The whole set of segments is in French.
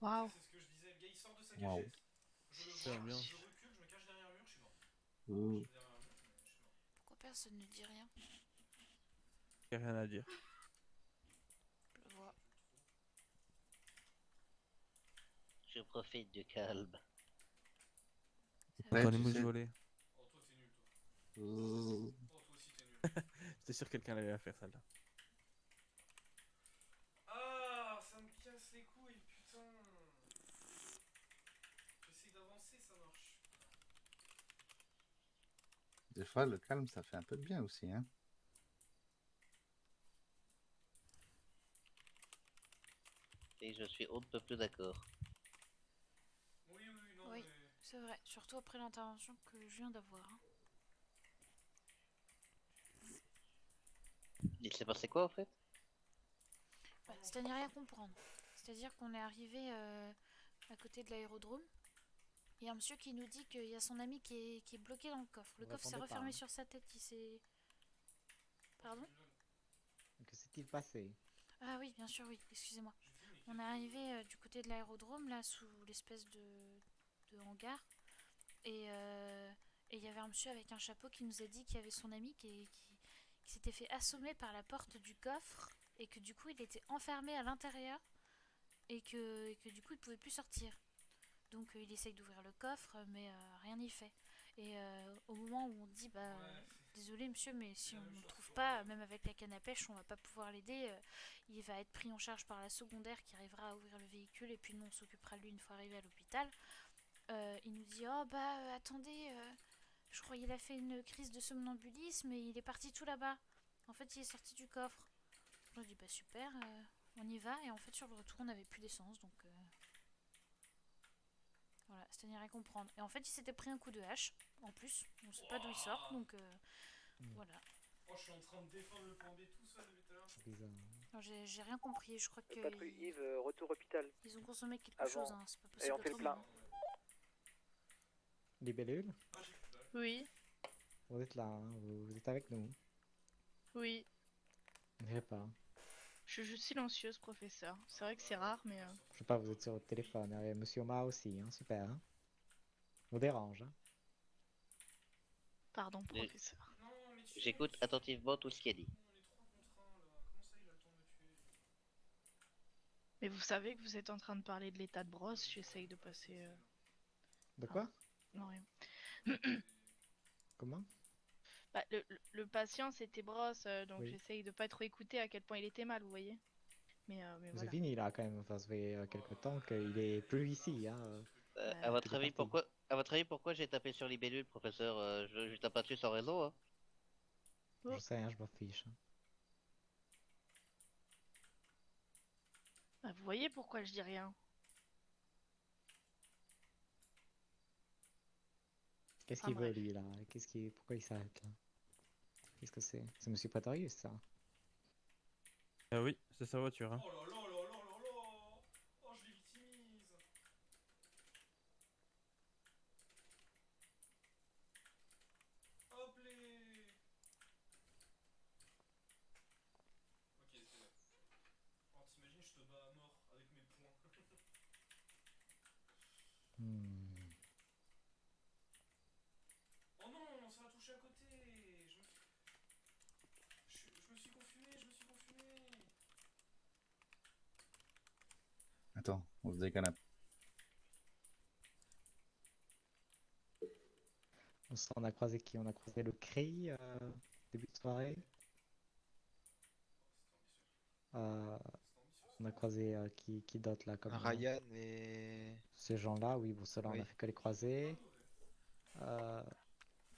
Waouh. C'est ce que je disais, le gars il sort de sa Waouh. cachette, je le C'est vois, je l'ambiance. recule, je me cache derrière un mur, je suis mort. Je Euh, suis derrière un mur, mais je suis mort. Pourquoi personne ne dit rien? Y a rien à dire. Je le vois. Je profite du calme. C'est Ouais, vrai. Attendez, tu moi sais. je volais. Oh, toi t'es nul, toi. Euh, Oh, toi aussi t'es nul. J'étais sûr que quelqu'un allait la faire celle-là. Ah, ça me casse les couilles, putain. J'essaie d'avancer, ça marche. Des fois, le calme, ça fait un peu de bien aussi, hein. Et je suis on ne peut plus d'accord. Oui, oui, oui, non, Oui, mais. c'est vrai. Surtout après l'intervention que je viens d'avoir, hein. Il s'est passé quoi, en fait? Bah, c'est à n'y rien comprendre. C'est-à-dire qu'on est arrivé à côté de l'aérodrome. Il y a un monsieur qui nous dit qu'il y a son ami qui est bloqué dans le coffre. Le Vous coffre s'est répondez pas, refermé hein. sur sa tête. Il s'est. Oh, j'ai Pardon? vu le- Que s'est-il passé? Ah oui, bien sûr, oui. Excusez-moi. j'ai vu, mais On est quelques. arrivé du côté de l'aérodrome, là, sous l'espèce de hangar. Et il y avait un monsieur avec un chapeau qui nous a dit qu'il y avait son ami qui s'était fait assommer par la porte du coffre et que du coup il était enfermé à l'intérieur et que du coup il pouvait plus sortir. Donc il essaye d'ouvrir le coffre mais rien n'y fait. Et au moment où on dit bah Ouais, désolé monsieur mais c'est si la on même ne le chose trouve que. pas même avec la canne à pêche on va pas pouvoir l'aider, il va être pris en charge par la secondaire qui arrivera à ouvrir le véhicule et puis nous on s'occupera de lui une fois arrivé à l'hôpital. Il nous dit oh bah attendez, je croyais qu'il a fait une crise de somnambulisme et il est parti tout là-bas. En fait il est sorti du coffre. Je dis bah super, on y va. Et en fait sur le retour on n'avait plus d'essence donc voilà, c'était à rien comprendre. Et en fait il s'était pris un coup de hache en plus, on sait pas d'où il sort Ouah. donc Hmm, voilà. Oh, je suis en train de défendre le point B tout seul depuis tout à l'heure. bizarre. Alors, j'ai rien compris, je crois Patrouille qu'ils Yves, retour hôpital. ils ont consommé quelque chose, Avant. hein. C'est pas Et on possible fait le autrement, plein. hein. Pardon, ouais. Libellule, Ah, j'ai plus de balles. Oui, vous êtes là, hein, vous êtes avec nous. Oui, Je sais pas. je suis juste silencieuse, professeur. C'est vrai que c'est rare, mais Je sais pas, vous êtes sur votre téléphone. Et Monsieur Oma aussi, hein, super. Hein. Vous dérange, hein. pardon, Je- professeur. Non, mais J'écoute attentivement tout ce qu'il a dit. on est 3 contre 1 là. Comment ça, il a le temps de me tuer? Mais vous savez que vous êtes en train de parler de l'état de Ah, brosse, j'ai j'essaye de pas passer... essentiel. De Ah, quoi? non, rien. Comment? Bah, le patient, c'était brosse, donc Oui. j'essaye de pas trop écouter à quel point il était mal, vous voyez. Mais Vous avez voilà. fini là quand même. Enfin, ça fait quelque temps qu'il est plus ici, hein. À Bah, votre Qu'il est avis, parti. pourquoi j'ai tapé sur Libellule, professeur? Je tape pas dessus sans raison, hein. Je oh, sais, hein, je m'en fiche. Hein. bah, vous voyez pourquoi je dis rien. Qu'est-ce Enfin qu'il veut bref. lui là? Pourquoi il s'arrête là? Qu'est-ce que c'est? C'est Monsieur Prétorius, ça. Ah oui, c'est sa voiture, hein. Oh là là là là là là. Oh, je les victimise. Hop les. Ok, c'est bon. Oh, t'imagines, je te bats à mort avec mes poings. Hmm. Oh non, ça a touché à côté. Je me suis confumé, je me suis confumé. Attends, on se décale un peu. On a croisé qui? On a croisé le CRI début de soirée. Oh, c'était ambitieux. Euh, C'était ambitieux, on a c'était ambitieux. croisé qui d'autre là comme Ryan et... ces gens-là. Oui, bon, ceux-là on a Oui. fait que les Ah croiser. ouais. Euh,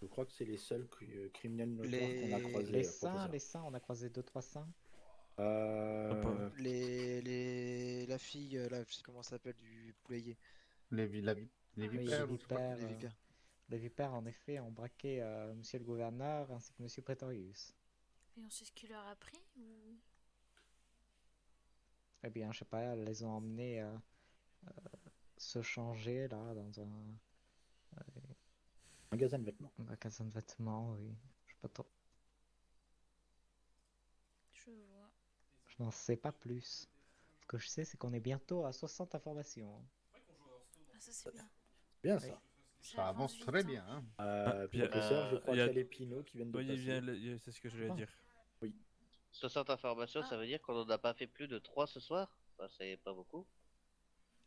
Je crois que c'est les seuls criminels notoires qu'on a Les... les croisés, saints, professeur. on a croisé deux trois saints. Ah, pas- Euh, La fille, là, je sais comment ça s'appelle, du poulailler. les Ah, Oui, les vipères, ou je sais pas quoi. vipères. Les vipères. Les vipères, en effet, ont braqué Monsieur le gouverneur ainsi que Monsieur Prétorius. et on sait ce qu'il leur a pris ou... Eh bien, je sais pas, elles les ont emmenés se changer là dans un Magasin de vêtements. magasin de vêtements, oui. Je sais pas trop. Je vois. Je n'en sais pas plus. que je sais, c'est qu'on est bientôt à 60 informations. Ah, ça c'est bien. Bien ça. Ça avance vite, très hein. bien. Hein. Puis, Professeur, je crois il y a- qu'il y a les Pinots qui viennent de Oui, passer. c'est ce que je voulais Ah. dire. 60 informations, Ah. ça veut dire qu'on en a pas fait plus de 3 ce soir? Bah, c'est pas beaucoup.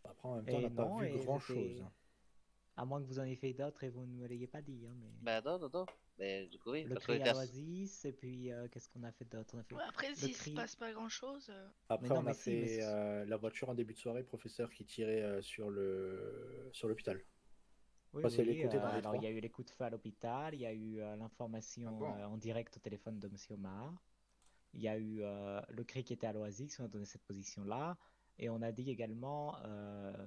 Après, en même temps, on Et n'a pas non, vu et grand-chose. c'était- À moins que vous en ayez fait d'autres et vous ne me l'ayez pas dit. Hein, mais... Bah non, non, non. Mais du coup, oui, Le parce que cri à casse. l'oasis, et puis qu'est-ce qu'on a fait d'autre? On a fait Ouais, après, le s'il se cri. passe pas grand chose. Après, non, on a mais si, mais fait c'est- la voiture en début de soirée, professeur, qui tirait sur l'hôpital. Oui, Bah, c'est les oui, côtés dans les alors il y trois. a eu les coups de feu à l'hôpital, il y a eu l'information Ah bon en direct au téléphone de Monsieur Omar, il y a eu le cri qui était à l'Oasis, on a donné cette position-là, et on a dit également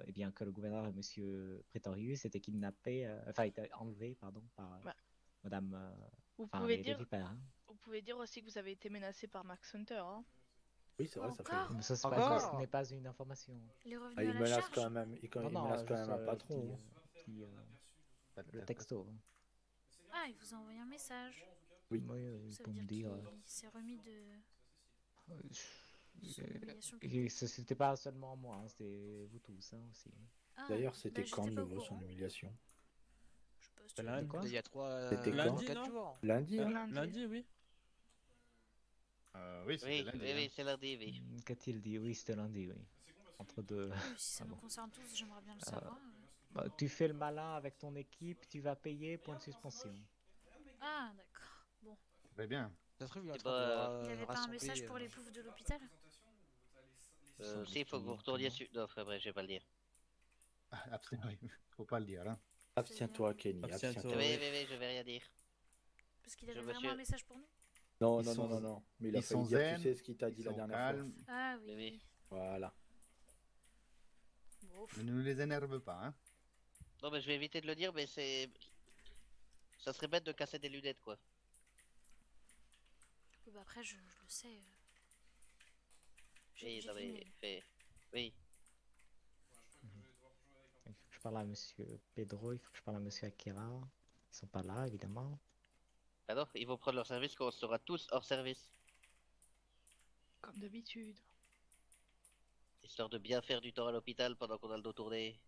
eh bien, que le gouverneur Monsieur Pretorius était kidnappé, enfin était enlevé, pardon, par Bah. Madame, Vous enfin pouvez les dire, vipères. Hein. vous pouvez dire aussi que vous avez été menacé par Max Hunter. Hein. Oui, c'est vrai, ça fait. Encore Mais ça, Encore ce n'est pas une information. Il est Ah, revenu à il la menace charge. quand même, Non, il non, menace quand juste, même un patron. hein. Le texto. Ah, il vous a envoyé un message. Oui. Ça Pour veut me dire dire. qu'il s'est remis de son Et humiliation publique. c'était pas seulement moi, hein, c'était vous tous hein, aussi. Ah, D'ailleurs, c'était bah, quand j'étais de pas au nouveau son courant. humiliation? Je sais pas si C'est tu lundi. l'as Quoi Il y a C'était quand 4 non jours. Lundi, hein? Lundi. Lundi, oui. Oui, c'était Oui, lundi. oui, hein. oui, c'est lundi, oui. Qu'a-t-il dit? Oui, c'était lundi, oui. Entre deux. Oui, si ça Ah nous bon. concerne tous, j'aimerais bien le savoir. Bah, tu fais le malin avec ton équipe, tu vas payer, point de suspension. Ah, d'accord. Bon. Très bien. Ça se trouve, il est en Et train bah, Il n'y de avait pas un rassembler. message pour les poufs de l'hôpital? Semble si, il faut que vous retourniez comment sur. Non, enfin, bref, je vais pas le dire. Absolument, faut pas le dire. Hein. Abstiens-toi, Kenny, Abstiens-toi. abstiens-toi. Oui, Ouais. oui, oui, je vais rien dire. Parce qu'il avait Je me vraiment suis- un message pour nous? Non, Ils non, sont- non, non, non. Mais il a ils failli sont dire, zen, tu sais ce qu'il t'a dit Ils la sont dernière calmes. Ah oui. Oui, oui. fois. Voilà. Bon, Mais ne les énerve pas. Hein. Non, mais je vais éviter de le dire, mais c'est. Ça serait bête de casser des lunettes, quoi. bah après, je le sais. Oui, J'ai non, vu, mais. mais- Fait... Oui. Il faut que je parle à monsieur Pedro, il faut que je parle à monsieur Akira. Ils sont pas là, évidemment. Ah non, ils vont prendre leur service quand on sera tous hors service. Comme d'habitude. Histoire de bien faire du temps à l'hôpital pendant qu'on a le dos tourné.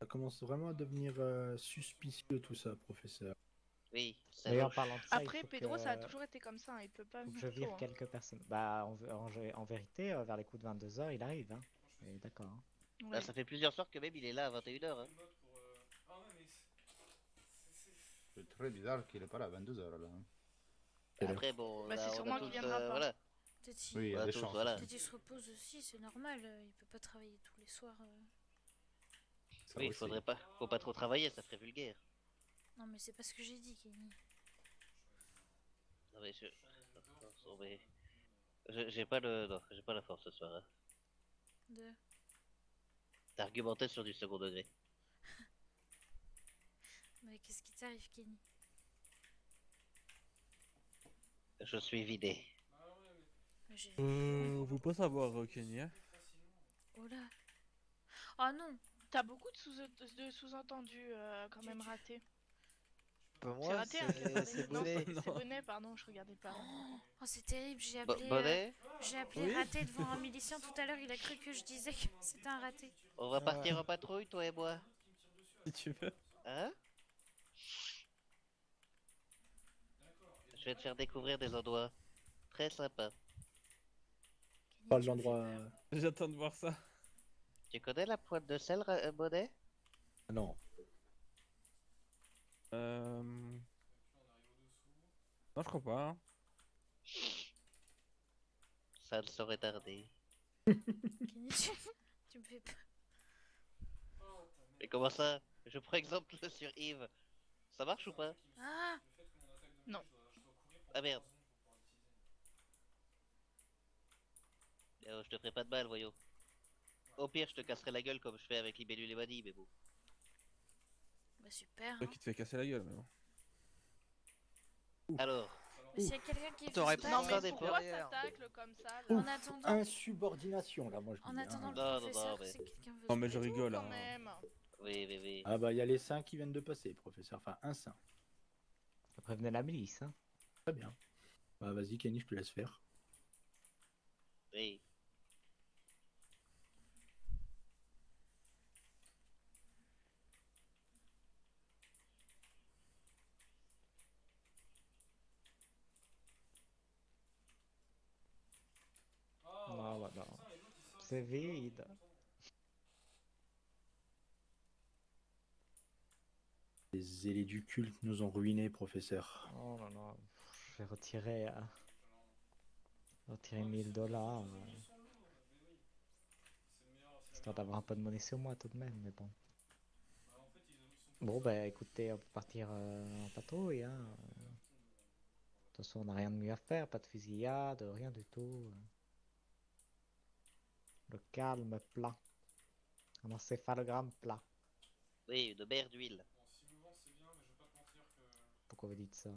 Ça commence vraiment à devenir suspicieux tout ça, professeur. Oui, ça D'ailleurs, louche. parlant de ça, Après, il faut Pedro, que, ça a toujours été comme ça. Hein. Il peut pas faut que venir je vire tôt, hein. quelques personnes. Bah, en vérité, vers les coups de 22h, il arrive. Hein. Et d'accord. Hein. Là, Ouais. ça fait plusieurs soirs que même il est là à 21h. Hein. C'est très bizarre qu'il est pas là à 22h. Là. Hein. Quelle heure Après, bon, Bah, là, c'est on sûrement a qu'il tous, viendra pas. voilà. Peut-être qu'il Oui, il y a Voilà, des tous, chances. voilà. peut-être qu'il se repose aussi, c'est normal. Il peut pas travailler tous les soirs. Ça Oui, il aussi. faudrait pas, faut pas trop travailler, ça ferait vulgaire. Non, mais c'est pas ce que j'ai dit, Kenny. Non, mais non, mais... J'ai pas le, non, j'ai pas la force ce soir. Hein. De... D'argumenter sur du second degré. Mais qu'est-ce qui t'arrive, Kenny? Je suis vidé. J'ai... Vous pouvez savoir, Kenny, hein. Oh là. Oh non. T'as beaucoup de sous-entendus quand même ratés. Pas C'est moi, raté, hein, qui a parlé. c'est Non, Bonnet. c'est Bonnet, pardon, je regardais pas. Oh, c'est terrible, j'ai Bonnet, appelé raté devant un milicien tout à l'heure, il a cru que je disais que c'était un raté. on va partir en patrouille, toi et moi. Si tu veux. Hein? Je vais te faire découvrir des endroits très sympas. Kenny, Pas tu me fais l'endroit. peur. J'attends de voir ça. Tu connais la pointe de sel, Bonnet? Non. Non, je crois pas. Hein. Ça ne saurait tarder. Kenny, tu me fais peur. Mais comment ça? Je prends exemple sur Yves. Ça marche ou pas? Ah. Non. Ah merde. Je te ferai pas de mal, voyons. Au pire, je te casserai la gueule comme je fais avec Libellule et Mani, mais bon. Bah super. Toi Hein. qui te fais casser la gueule, mais bon. Alors, Mais s'il y a quelqu'un qui T'aurais fait pas Non, ça, Ça mais dépend. pourquoi derrière. ça tacle comme ça là Ouf. en attendant, Insubordination, là, moi je dis. en attendant hein. le Non, non, professeur, non, mais- c'est quelqu'un veut. Non, mais je C'est tout, rigole. quand Hein. même. oui, oui, oui. Ah bah il y a les 5 qui viennent de passer, professeur. Enfin, un 5. Prévenez la milice. Hein. Très bien. Bah vas-y, Kenny, je te laisse faire. Oui. C'est vide. Les zélés du culte nous ont ruinés, professeur. Oh là là. Je vais retirer 1000 $. Histoire d'avoir un peu de monnaie sur moi tout de même, mais bon. Bon, bah écoutez, on peut partir en patrouille. Hein. De toute façon, on n'a rien de mieux à faire, pas de fusillade, rien du tout. Le calme plat. Un encéphalogramme plat. Oui, une mer d'huile. Pourquoi vous dites ça?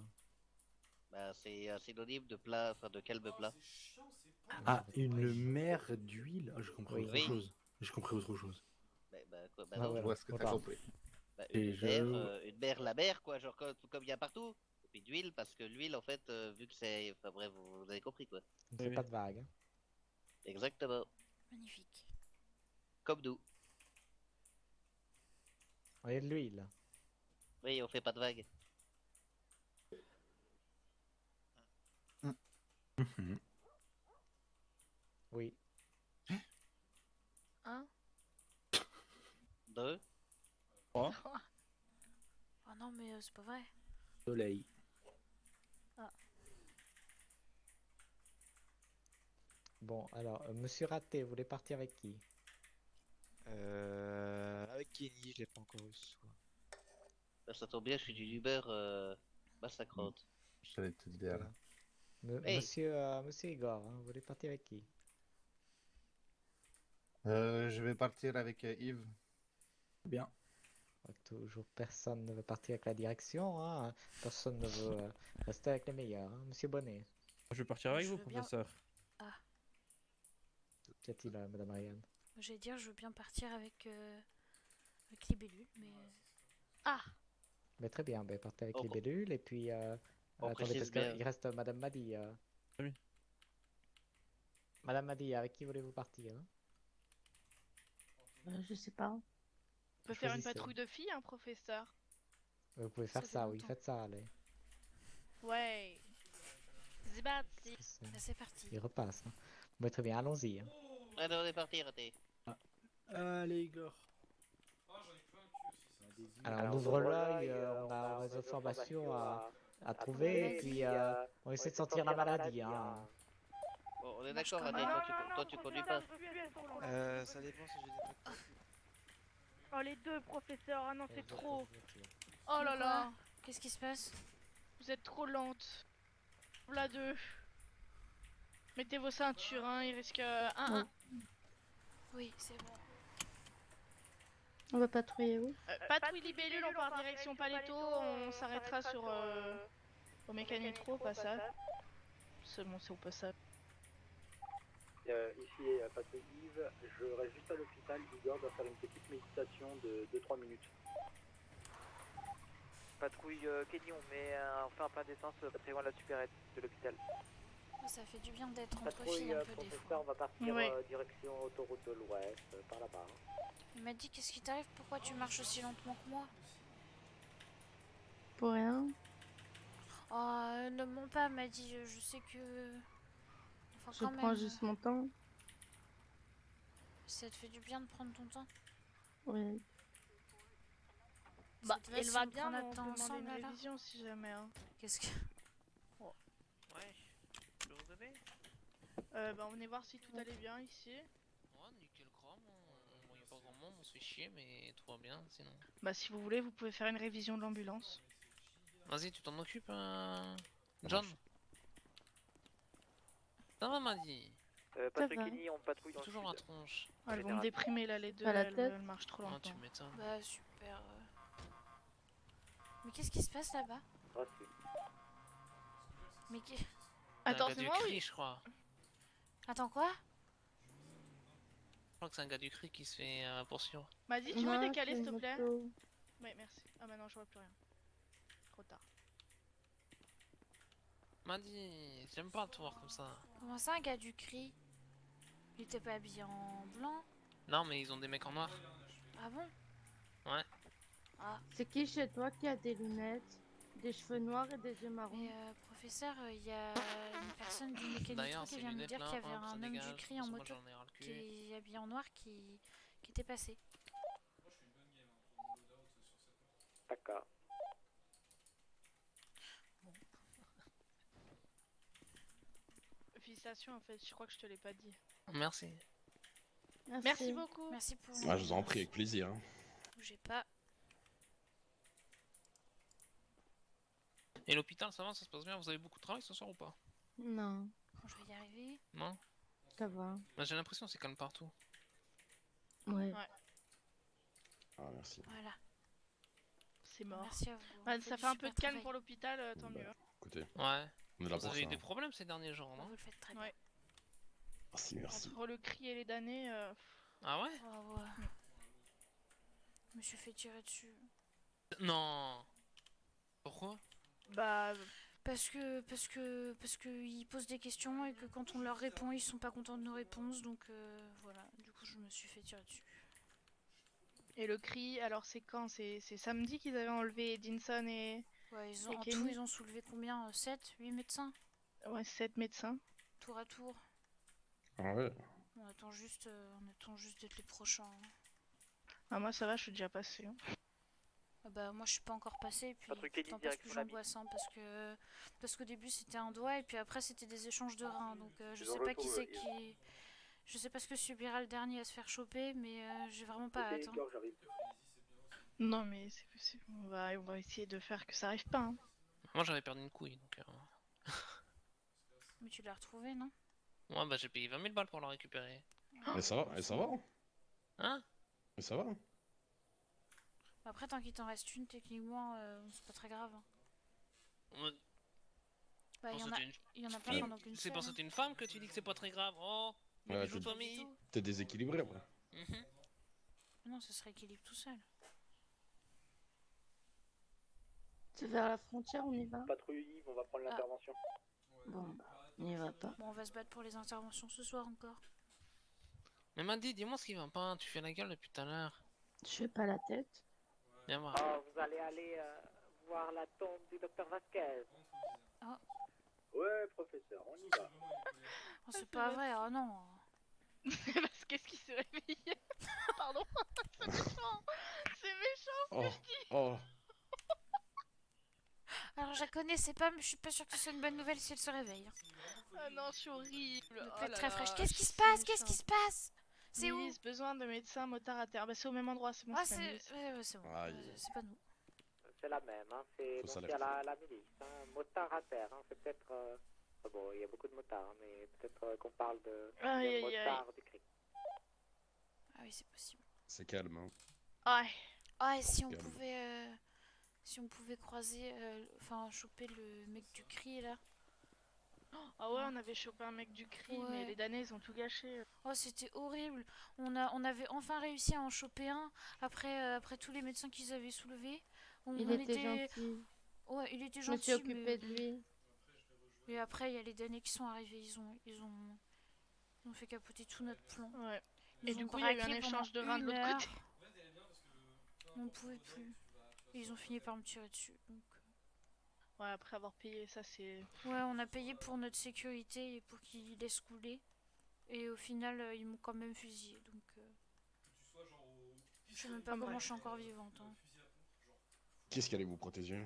Bah, c'est un synonyme de plat, enfin de calme plat. Ah, une mer d'huile? Ah, j'ai compris Oui. autre Oui. chose. J'ai compris autre chose. Quoi, Ah, non, Je voilà. vois ce que t'as Voilà. compris. Et une mer, la mer, quoi, genre comme il y a partout. Et puis d'huile, parce que l'huile, en fait, vu que c'est. Enfin bref, vous avez compris, quoi. On ne fait Oui. pas de vagues. Hein. Exactement. Magnifique. Comme nous. On est de l'huile. Oui, on fait pas de vagues. Mhm. Oui. Hein? Deux. Oh non, mais c'est pas vrai. Soleil. Bon, alors, Monsieur Raté, vous voulez partir avec qui? Avec Kenny, je l'ai pas encore eu ce soir. Bah, ça tombe bien, je suis du Uber massacrante. J'allais te dire. Voilà. Hey. Monsieur Igor, hein, vous voulez partir avec qui? Je vais partir avec Yves. Bien. Toujours personne ne veut partir avec la direction, hein. Personne ne veut rester avec les meilleurs, hein. Monsieur Bonnet, Je vais partir avec Je vous, veux bien. professeur. qu'y a-t-il, Madame Ariane? J'allais dire, je veux bien partir avec Libellule, mais. Ah! Mais très bien, ben, partez avec Oh, les bon. bellules, et puis... On attendez, précise parce bien. qu'il reste Madame Madi. Ah oui. Madame Madi, avec qui voulez-vous partir? Hein? Je sais pas. On peut faire une Choisissez. patrouille de filles, hein, professeur? Vous pouvez Ça faire fait ça, oui, longtemps. faites ça, allez. Ouais. Zibati. C'est- Là, c'est parti. Il repasse. Hein. Bon, très bien, allons-y. Hein. Allez, on est parti, raté. Allez, Igor. Alors, on ouvre l'œil, on a des informations à trouver, et puis on essaie de sentir la maladie. Hein. Bon, on est Marche d'accord, comme raté. un- Toi, tu conduis pas. Ça dépend si j'ai des potes. Oh, les deux professeurs, ah non, c'est trop. Oh là là. Qu'est-ce qui se passe? Vous êtes trop lente. Voilà deux. Mettez vos ceintures, hein, il risque un. Oui, c'est bon. On va patrouiller où? Patrouille libellule, on part direction Paletto, on s'arrêtera sur au mécanitro, au passage. C'est bon, c'est au passage. Ici Patrick Yves, je reste juste à l'hôpital. Igor doit faire une petite méditation de 2-3 minutes. Patrouille Kenny, on fait un pas d'essence pas très loin de la supérette de l'hôpital. Ça fait du bien d'être entre Patrouille filles un peu des professeur, fois. on va partir Oui. direction autoroute de l'Ouest, par là-bas. Il m'a dit, qu'est-ce qui t'arrive? Pourquoi tu marches aussi lentement que moi? Pour rien. Oh, ne mens pas, m'a dit, je sais que... Enfin, Je quand prends même, juste mon temps. ça te fait du bien de prendre ton temps. Oui. Bah, Ça te va elle si va on bien, prend mais notre on temps peut demander ensemble, une alors? révision si jamais. Hein. Qu'est-ce que... Ouais, je peux vous aider? Bah, on est voir si tout allait bien ici. Ouais, nickel chrome, on voyait pas grand monde, on se fait chier, mais tout va bien sinon. Bah, si vous voulez, vous pouvez faire une révision de l'ambulance. Vas-y, tu t'en occupes, John? Ça va, m'a dit. Patrick Kenny, on patrouille dans toujours la tronche. Ah, elles vont me déprimer là, les deux. Pas la Elles, tête. elles marchent trop Ah, lentement. tu m'étonnes. Bah, super. Mais qu'est-ce qui se passe là-bas? Mais qui... Attends, un gars c'est du moi, CRI, oui. je crois. Attends, quoi? Je crois que c'est un gars du CRI qui se fait poursuivre. M'a dit, tu Non, veux décaler, c'est s'il te une plaît? moto. Oui, merci. Ah, maintenant, je vois plus rien. Trop tard. M'a dit, j'aime pas te voir comme ça. Comment ça, un gars du CRI? Il était pas habillé en blanc? Non, mais ils ont des mecs en noir. Ah bon? Ouais. Ah, C'est qui chez toi qui a des lunettes, des cheveux noirs et des yeux marrons? mais professeur, il y a une personne du mécanitro D'ailleurs, qui ces vient me lunettes dire là, qu'il y avait hop, ça un homme du dégage. CRI en Parce que moi, moto. j'en ai ras le qui est habillé en noir qui était passé. D'accord. Félicitations en fait, je crois que je te l'ai pas dit. Merci. Merci beaucoup. Merci pour. Ah, je vous en prie, avec plaisir. Hein. Bougez pas. Et l'hôpital, ça va, ça se passe bien? Vous avez beaucoup de travail ce soir ou pas? Non, Bon, je vais y arriver. Non? ça va. Bah, j'ai l'impression que c'est calme partout. Ouais. Ah, merci. Voilà. C'est mort. Merci à vous. Ouais, Vous ça faites fait un du peu super de calme travail. pour l'hôpital, tant Bah, mieux. écoutez, Ouais. on est là Vous pour avez ça. eu des problèmes ces derniers jours, Vous non? le faites très bien. Ouais. Merci, merci. Entre le cri et les damnés, Ah ouais? Oh, ouais. Je me suis fait tirer dessus. Non. Pourquoi? bah Parce que ils posent des questions et que quand on leur répond, ils sont pas contents de nos réponses. Donc voilà. Du coup, je me suis fait tirer dessus. et le cri, alors c'est quand? C'est samedi qu'ils avaient enlevé Edinson et Ouais, Et en tout, Kenny ils ont soulevé combien? 7, 8 médecins? ouais, 7 médecins. Tour à tour. Ah ouais. On attend juste d'être les prochains. Ah, moi ça va, je suis déjà passé. Ah bah moi je suis pas encore passée, puis Patrick tout Kenny, le temps passe direction plus la ville. angoissant parce qu'au début c'était un doigt et puis après c'était des échanges de reins, donc je Ils ont sais pas retour, qui c'est ils- qui... Je sais pas ce que subira le dernier à se faire choper, mais j'ai vraiment pas hâte. Hein. Igor, j'arrive. Non mais c'est possible, on va essayer de faire que ça arrive pas. Hein. Moi j'avais perdu une couille donc. Mais tu l'as retrouvé, non? Ouais, bah j'ai payé 20 000 balles pour la récupérer. Et ça va, et ça va. Hein? Et ça va. Après tant qu'il t'en reste une, techniquement c'est pas très grave. Hein. Ouais. Bah Bon, il y en a pas Fille, pendant qu'une c'est seule. parce que t'es une femme que tu dis que c'est pas très grave. Oh, mais Ouais, bijou t'es- toi, mais. T'es déséquilibré, ouais. Mhm. Non, ça se rééquilibre tout seul. C'est vers la frontière, on y va? Patrouille Yves, on va prendre Ah. l'intervention. Bon, bah, on y va pas. Bon, on va se battre pour les interventions ce soir encore. Mais Mandy, dis-moi ce qui va pas. Tu fais la gueule depuis tout à l'heure. Je fais pas la tête. Viens voir. Ah, vous allez aller voir la tombe du docteur Vasquez. Oh. Ouais, professeur, on y va. Oh, c'est pas vrai, oh non. Parce qu'est-ce qui s'est réveillé? Pardon, c'est méchant. C'est méchant ce Oh, que je dis. oh. Alors je la connaissais pas, mais je suis pas sûre que ce soit une bonne nouvelle si elle se réveille. Hein. Ah non, je suis horrible. Elle Oh peut être là très là, fraîche. Qu'est-ce qui je se suis passe? Qu'est-ce qui méchante. se passe? C'est où? Milice, besoin de médecins motards à terre. Bah c'est au même endroit, c'est bon. Ah, c'est la c'est milice. ouais, c'est bon. Aïe. C'est pas nous. C'est la même, hein. C'est Faut donc ça il y a la- la milice, hein. Motard à terre, hein. C'est peut-être. Bon, il y a beaucoup de motards, hein, mais peut-être qu'on parle de Aïe, des aïe, aïe. motards du cri. Ah oui, c'est possible. C'est calme, hein. Aïe. Ah, et si on Calme. pouvait croiser, enfin choper le mec du cri là. Ah ouais, on avait chopé un mec du cri, Ouais. mais les damnés ils ont tout gâché. Oh, c'était horrible. On avait enfin réussi à en choper un après tous les médecins qu'ils avaient soulevés. Il était gentil. Ouais, il était Je me gentil. suis occupée de lui. Et après, il y a les damnés qui sont arrivés. Ils ont fait capoter tout notre plan. Ouais. Ils Et ont du coup, il y a eu un braqué échange de pendant reins de une l'autre heure. côté. On ne pouvait plus. Et ils ont fini par me tirer dessus. Donc... Ouais, après avoir payé ça, c'est. Ouais, on a payé pour notre sécurité et pour qu'ils laissent couler. Et au final, ils m'ont quand même fusillé. Donc, je sais même pas Ah, comment bref. je suis encore vivante. Hein. Qu'est-ce qui allait vous protéger?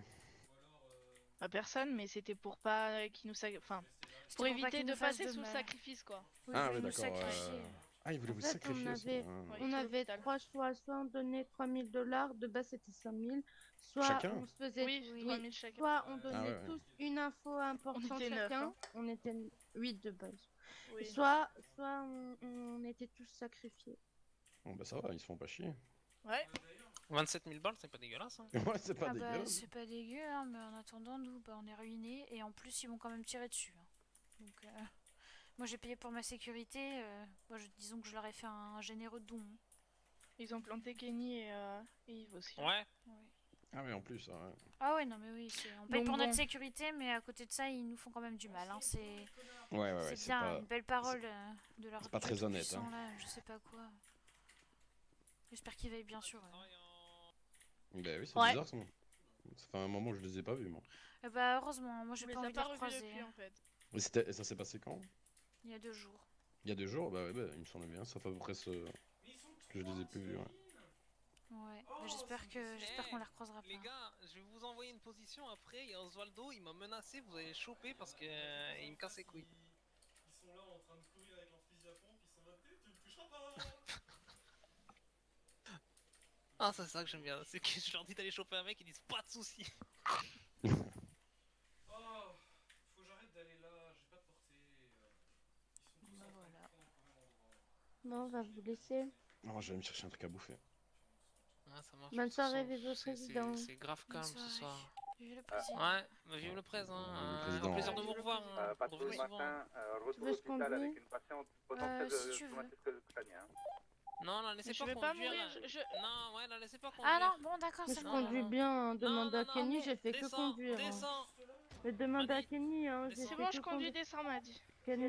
Pas personne, mais c'était pour pas qu'ils nous enfin, C'était pour pas éviter qu'ils de nous fassent passer de sous le mal. sacrifice quoi. Oui, Ah ils oui, nous d'accord. sacrifier. Ah, ils voulaient En vous fait, sacrifier. on ça. avait, Ah. Oui. on sur avait l'hôpital. trois choix. Soit on donnait 3000 $, de base c'était 5000. Soit Chacun on se faisait. Oui, Oui. 3000 chacun. Soit on donnait ouais. tous une info importante On était neuf, chacun. hein. On était 8 de base. Oui. Soit on était tous sacrifiés. Bon, bah ça va, ils se font pas chier. Ouais. 27 000 balles, c'est pas dégueulasse. Hein. Ouais, c'est pas Ah bah, dégueulasse. c'est pas dégueu, hein, mais en attendant, nous, bah, on est ruinés. Et en plus, ils m'ont quand même tiré dessus. Hein. Donc, moi, j'ai payé pour ma sécurité. Disons que je leur ai fait un généreux don. Hein. Ils ont planté Kenny et Yves aussi. Ouais. Ouais. Ah, mais en plus, ouais. Ah ouais, non, mais oui, on paye Donc pour bon. notre sécurité, mais à côté de ça, ils nous font quand même du mal. Hein. Ouais, C'est c'est bien, pas... une belle parole de leur c'est pas très honnête, tout-puissant, hein. là, je sais pas quoi. J'espère qu'il va bien sûr. Bah oui, c'est Ouais. bizarre, ça. Ça fait un moment que je les ai pas vus, moi. Bah heureusement, moi j'ai On les pas a envie de pas les revus recroiser. depuis Hein. en fait. Et ça s'est passé quand? Il y a 2 jours. Il y a 2 jours, bah ouais, bah, il me semble bien. Ça fait à peu près ce que je les ai plus vus. Ouais. Ouais, bah, j'espère qu'on les recroisera pas. Les gars, je vais vous envoyer une position après. Il y a Osvaldo, il m'a menacé, vous allez le choper parce que il me casse les couilles. Ils sont là en train de courir avec leur fusil à pompe, ils sont là, tu me toucheras pas. Ah, c'est ça que j'aime bien, c'est que je leur dis d'aller choper un mec, ils disent pas de soucis. Oh, faut que j'arrête d'aller là, j'ai pas de portée. Ils sont tous Bah en train voilà. de prendre au même endroit. Bon, on va vous laisser. Non, je vais me chercher un truc à bouffer. Ah, ça marche. Bonne De toute façon, soirée, vive le président. c'est grave Bonne calme ce soirée. soir. Vive le président. Ouais, bah, vive le président. Vive le Un président. plaisir de vous revoir. Hein. Pas tout le Revenez souvent. matin, retour Tu veux que je hôpital avec conduise une patiente potentielle Si tu de veux. traumatisme crânien. Non, la laissez Je pas vais pas conduire. mourir, Non, ouais, la laissez pas conduire. Ah non, bon d'accord, Moi, c'est je bon. conduis non. bien, hein. Demande à non, Kenny, non. j'ai fait que Descends, conduire. Hein. descends. Mais demande à Madi, Kenny, hein, j'ai descends. C'est fait bon, que je conduis conduire. des 100 m'a dit. Kenny,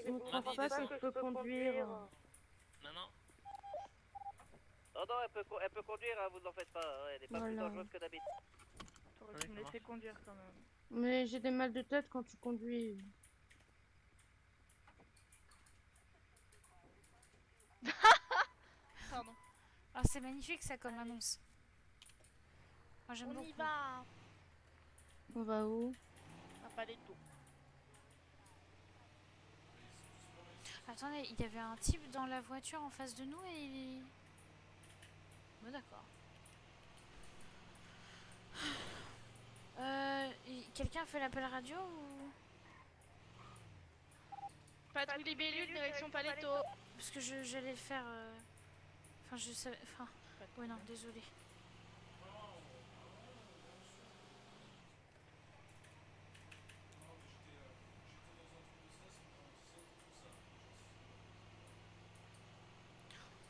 il ne Madi, pense pas descends. que je peux conduire. Non, non. Oh non, elle peut conduire, hein, vous en faites pas. Ouais, elle est pas plus Voilà. dangereuse que d'habitude. T'aurais Oui, pu me ça laisser marche. conduire quand même. Mais j'ai des mal de tête quand tu conduis. Pardon. Ah, c'est magnifique ça comme annonce. Moi j'aime On beaucoup. y va. On va où? À Paletto. Attendez, il y avait un type dans la voiture en face de nous et il... Bon d'accord. Quelqu'un fait l'appel radio ou... Patrouille libellule, direction Paletto. Parce que j'allais le faire... Enfin je savais... Enfin... Ouais non, désolé.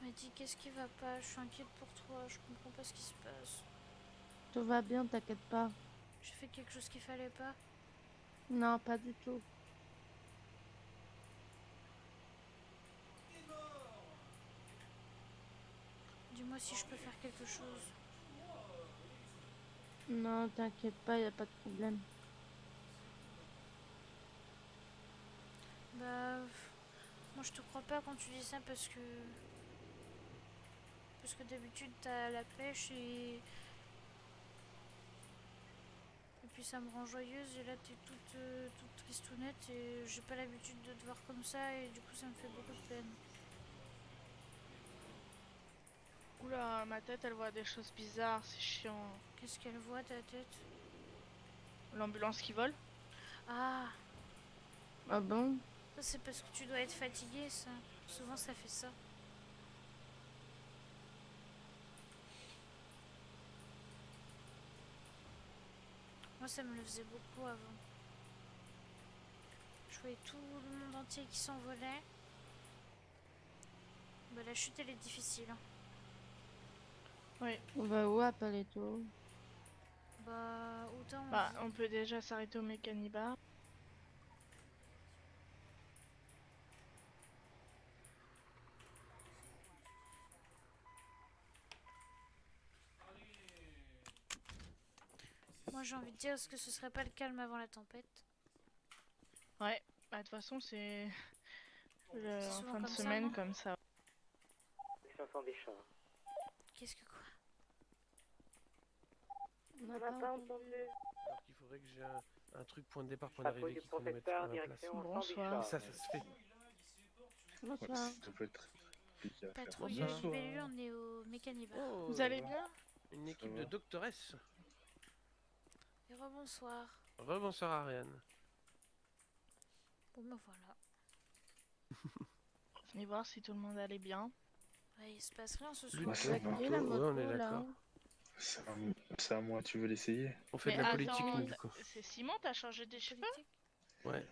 On m'a dit qu'est-ce qui va pas, je suis inquiète pour toi, je comprends pas ce qui se passe. Tout va bien, t'inquiète pas. J'ai fait quelque chose qu'il fallait pas. Non, pas du tout. Dis-moi si je peux faire quelque chose. Non, t'inquiète pas, y a pas de problème. Bah... Moi je te crois pas quand tu dis ça parce que... Parce que d'habitude t'as la pêche et... Et puis ça me rend joyeuse et là t'es toute tristounette et j'ai pas l'habitude de te voir comme ça et du coup ça me fait beaucoup de peine. Oula, ma tête elle voit des choses bizarres, c'est chiant. Qu'est-ce qu'elle voit ta tête? L'ambulance qui vole. Ah, Ah bon? ça c'est parce que tu dois être fatigué ça. Souvent ça fait ça. Moi ça me le faisait beaucoup avant. Je voyais tout le monde entier qui s'envolait. Bah la chute elle est difficile. Hein. Oui. On va où à Paletto? Bah autant on Bah, dit. on peut déjà s'arrêter au mécanibar. Moi j'ai envie de dire est-ce que ce serait pas le calme avant la tempête? Ouais, bah de toute façon c'est C'est en souvent fin de comme ça, semaine non comme ça. Section des chars. Qu'est-ce que quoi? On n'a pas entendu. Alors qu'il faudrait que j'ai un truc point de départ, point Patrouille d'arrivée du qui chronomètre protecteur, à ma place. direction Bonsoir. Ça se fait. Bonsoir. Ça peut être compliqué à faire. Patrouille Bonsoir. libellule, on est au mécanibar. Oh, Vous allez bien? Une équipe va. de doctoresse. Et rebonsoir. Rebonsoir Ariane. Bon bah voilà. Venez voir si tout le monde allait bien. Ouais, il se passe rien ce Lui, soir. ça va. Et la ouais, moto, on est là. d'accord. C'est à moi, tu veux l'essayer? On fait de Mais la politique, attends, nous, du coup. c'est Simon, t'as changé des cheveux? Ouais.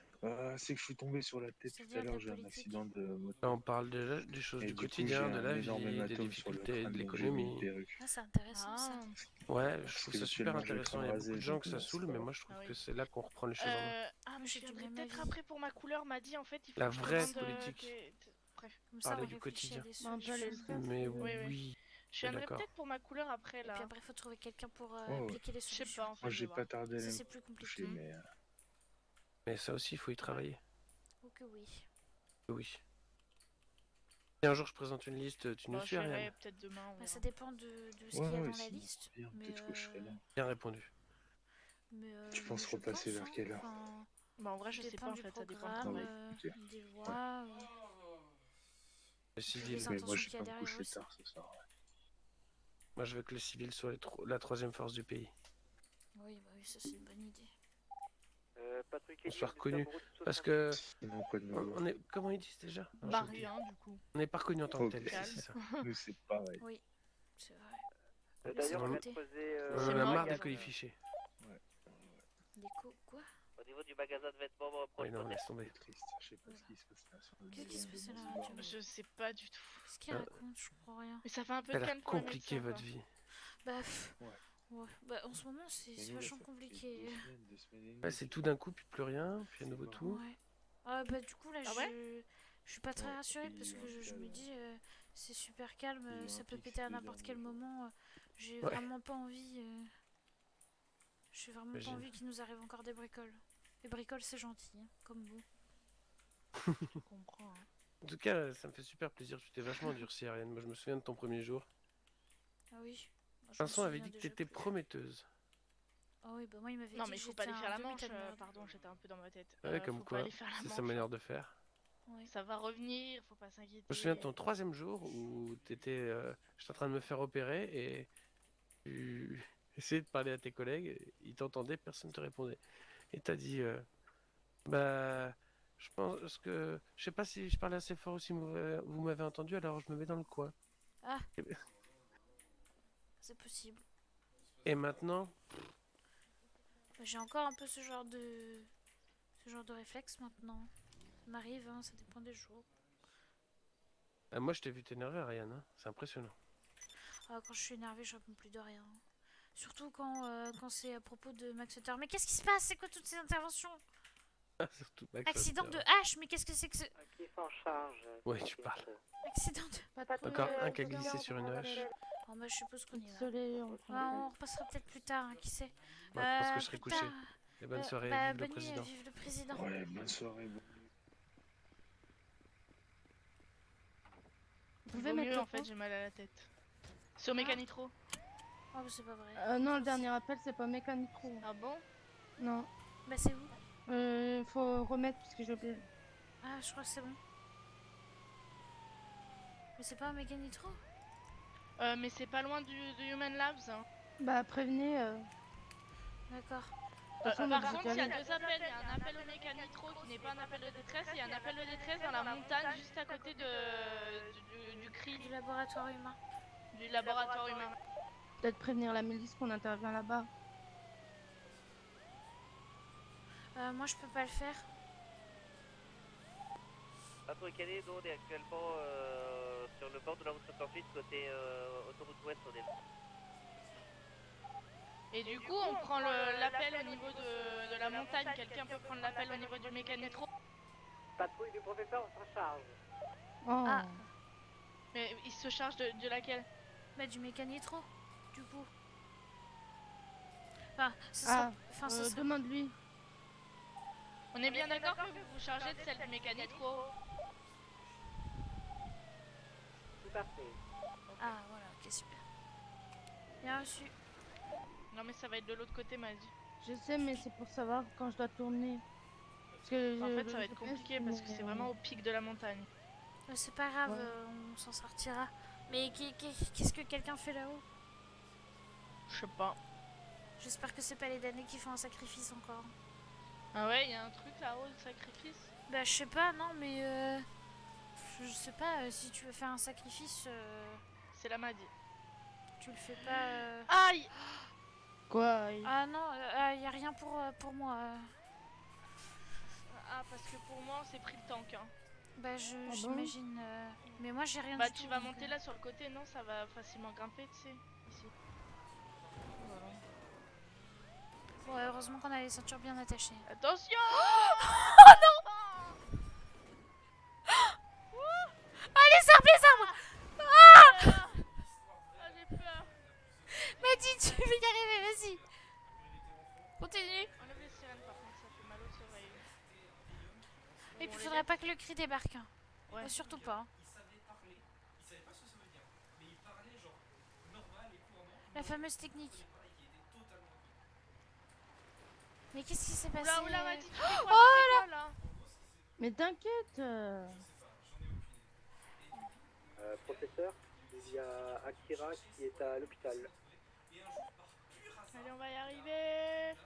C'est que je suis tombé sur la tête tout C'est-à-dire à l'heure, de j'ai un politique. accident de moto. Là, on parle déjà des choses Et du du coup, quotidien, j'ai de un la énorme vie, des hématome sur le difficultés, crâne, de donc j'ai mis une l'économie. perruque. Ah c'est intéressant ça. Ah. Ouais, je Parce trouve que ça super actuellement, j'ai le intéressant. crâne Il y a beaucoup rasé, de gens donc, que ça c'est saoule, pas mais grave. moi je trouve Ah oui. que c'est là qu'on reprend les choses en main. Ah mais je J'ai du viendrai même peut-être avis. après pour ma couleur, m'a dit en fait il faut La que je vraie demande, politique. Bref. Comme ça Parler on du réfléchit à quotidien. des Bah, on peut aller le solutions. faire. Mais Oui, oui. oui, Je viendrai d'accord. peut-être pour ma couleur après Et puis là. après faut trouver quelqu'un pour Oh, appliquer les Je sais solutions. pas en fait. moi je j'ai vais pas voir. tardé à Ça me c'est plus coucher, compliqué. mais Mais ça aussi, il faut y travailler. Oh que oui. Oui. Si un jour je présente une liste, tu nous Bon, suis, je verrai Ariane? peut-être demain. on Bah, ça verra. dépend de ce qu'il y a dans la liste. Mais, Bien répondu. Tu penses repasser vers quelle heure? Bah en vrai je sais pas en fait, ça dépend du travail. Des lois, Le civil. les intentions qu'il y a derrière aussi. Moi je veux que le civil soit la troisième force du pays. Oui, bah oui, ça c'est une bonne idée. On soit reconnu. Parce que. On est... Comment ils disent déjà? Non, Bah j'ai oublié. rien du coup. On n'est pas reconnu en tant que tel, Calme. c'est ça. Nous, c'est pareil. Oui, c'est vrai. D'ailleurs, on on va côté. poser. On en a marre des colis fichés. Quoi? Au niveau du magasin de vêtements, Oui, non, laisse tomber. Triste, je sais pas ce qui se passe là sur le Qu'est-ce qui se passe à la Bon, radio? je sais pas du tout. Qu'est-ce qu'il raconte? Je comprends rien. Mais ça fait un peu Ça a de l'air calme pour les compliqué médecins, votre quoi. vie. Bah, ouais. Bah, en ce moment, c'est vachement compliqué. Ouais, c'est tout d'un coup, puis plus rien, puis à nouveau tout. Ouais. Ah, bah, du coup, là, Ah ouais je suis pas très rassurée parce que je me dis, c'est super calme, ça peut péter à n'importe quel moment. J'ai Ouais. vraiment pas envie. J'ai vraiment pas J'imagine. envie qu'il nous arrive encore des bricoles. Les bricoles, c'est gentil, hein, comme vous. Je comprends. Hein. En tout cas, ça me fait super plaisir. Tu t'es vachement endurci, Ariane. Moi, je me souviens de ton premier jour. Ah oui. Moi, je me Vincent avait souviens dit que déjà t'étais plus. prometteuse. Ah oui, bah moi, il m'avait Non dit mais que il faut pas j'étais aller faire un la manche, demi-tas de merde. pardon, j'étais un peu dans ma tête. Ouais, comme faut quoi, pas aller faire la c'est manche. sa manière de faire. Ouais. Ça va revenir, faut pas s'inquiéter. Je me souviens de ton troisième jour où t'étais, j'étais en train de me faire opérer et tu essayais de parler à tes collègues, ils t'entendaient, personne ne te répondait. Et t'as dit, bah, je pense que, je sais pas si je parlais assez fort ou si vous m'avez entendu, alors je me mets dans le coin. Ah, c'est possible. Et maintenant, Bah, j'ai encore un peu ce genre de réflexe maintenant. Ça m'arrive, hein, ça dépend des jours. moi je t'ai vu t'énerver, Ariane, hein. C'est impressionnant. Ah, quand je suis énervée, je réponds plus de rien. Surtout quand c'est à propos de Max Hutter. Mais qu'est-ce qui se passe? C'est quoi toutes ces interventions? Surtout Max Accident Hutter. de hache, mais qu'est-ce que c'est que ce... Qui s'en charge? Ouais, tu parles. Accident de... Encore un qui a glissé sur une hache. Oh, bah, je suppose qu'on y va. Désolé, On repassera peut-être plus tard, hein, qui sait. Moi, je pense que je serai Plus couché. tard. Et bonne soirée, Bah, vive le bonne nuit, président. vive le président. Ouais, bonne soirée. Vous Vaut pouvez mettre mieux le en fait, fond j'ai mal à la tête. C'est au mécanitro. Oh, bah, c'est pas vrai. Non, le dernier appel, c'est pas Mécanitro. Ah bon? Non. Bah, c'est où? Faut remettre parce que j'ai oublié. Ah, je crois que c'est bon. Mais c'est pas un Mécanitro? Mais c'est pas loin du Human Labs. Hein. Bah, prévenez. D'accord. Par façon, contre, vous il y a allez- deux appels. Il y a un appel au mécanitro qui n'est pas un appel de détresse. Et il y a un appel de détresse dans la montagne juste à côté du CRI. Du laboratoire humain. Du laboratoire humain. Peut-être prévenir la milice qu'on intervient là-bas. Moi, je peux pas le faire. Patrouille Canet, nous on est actuellement sur le bord de la route 58 côté autoroute ouest, on est là. Et du coup, on prend l'appel au niveau de la montagne. Quelqu'un peut prendre l'appel au niveau du mécanitro. Patrouille du professeur, on s'en charge. Oh. Ah. Mais il se charge de laquelle? Bah, du Mécanitro, du coup. Enfin, ce Ah, sera... ce sera... demande-lui. On est bien d'accord que vous vous chargez de celle du mécanitro? Tout à fait. Ah, voilà, ok, super. Bien reçu. Non mais ça va être de l'autre côté, m'a dit. Je sais, mais c'est pour savoir quand je dois tourner. Parce que En je- fait, ça va être compliqué parce que c'est vraiment au pic de la montagne. C'est pas grave, Ouais. on s'en sortira. Mais qu'est-ce que quelqu'un fait là-haut? Je sais pas. J'espère que c'est pas les damnés qui font un sacrifice encore. Ah ouais, il y a un truc là-haut de sacrifice? Bah, je sais pas, non, mais je sais pas, si tu veux faire un sacrifice, C'est la Madi. tu le fais pas. Aïe! Quoi? Ah non, y a rien pour moi. Ah, parce que pour moi, on s'est pris le tank. Hein. Bah, bon j'imagine. Mais moi, j'ai rien Bah, du tout. tu vas donc, monter là sur le côté, non? Ça va facilement grimper, tu sais. Ici. Voilà. Ouais, heureusement qu'on a les ceintures bien attachées. Attention! Oh non! Ah, les arbres! Ah! Ah, j'ai peur! Mathilde, tu vas y arriver, vas-y! Continue! Enlève les sirènes, par contre, ça fait mal aux oreilles. Et puis, faudrait pas que le cri débarque. Hein. Ouais. Surtout pas. Hein. fameuse technique. Mais qu'est-ce qui s'est passé? Oula, Mati, tu fais quoi? Oh Tu fais quoi, là? Mais t'inquiète. Professeur, il y a Akira qui est à l'hôpital. Allez, on va y arriver.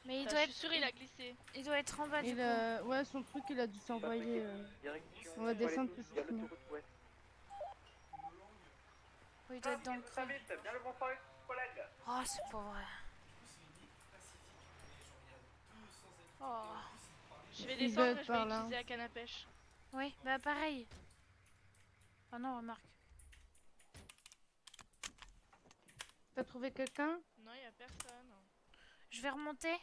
Mais il Putain, doit je être... suis sûre, il a glissé. Il doit être en bas du coup. Ouais, son truc, il a dû s'envoyer. On va descendre plus facilement. Oui, il doit être dans le creux. Oh, c'est pas vrai. Oh. Je vais Il descendre doit et être je par vais là. utiliser la canne à pêche. Oui, bah pareil. Oh non, remarque. T'as trouvé quelqu'un? Non, y a personne. Je vais remonter. Et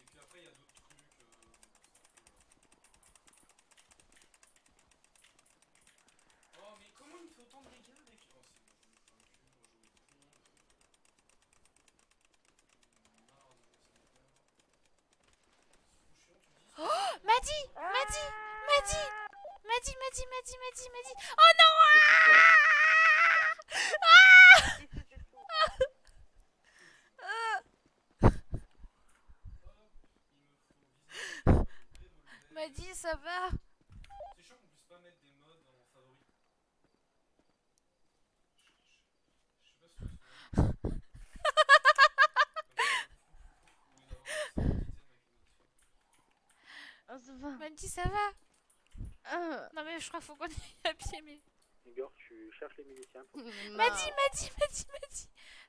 puis après, il y a d'autres trucs. Oh, mais comment il me fait autant de dégâts avec. Oh, c'est bon, je me fais un cul, moi jouer con. Oh, Madi, Madi, Madi, Madi, Madi, Madi, Madi, Madi. Oh non! Madi, ça va? C'est chiant qu'on puisse pas mettre des modes en favori. Je sais pas si tu te souviens. Oh, ça va. Madi, ça va? Non mais je crois qu'il faut qu'on y aille à pied, mais... Igor, tu cherches les miliciens. Madi, Madi.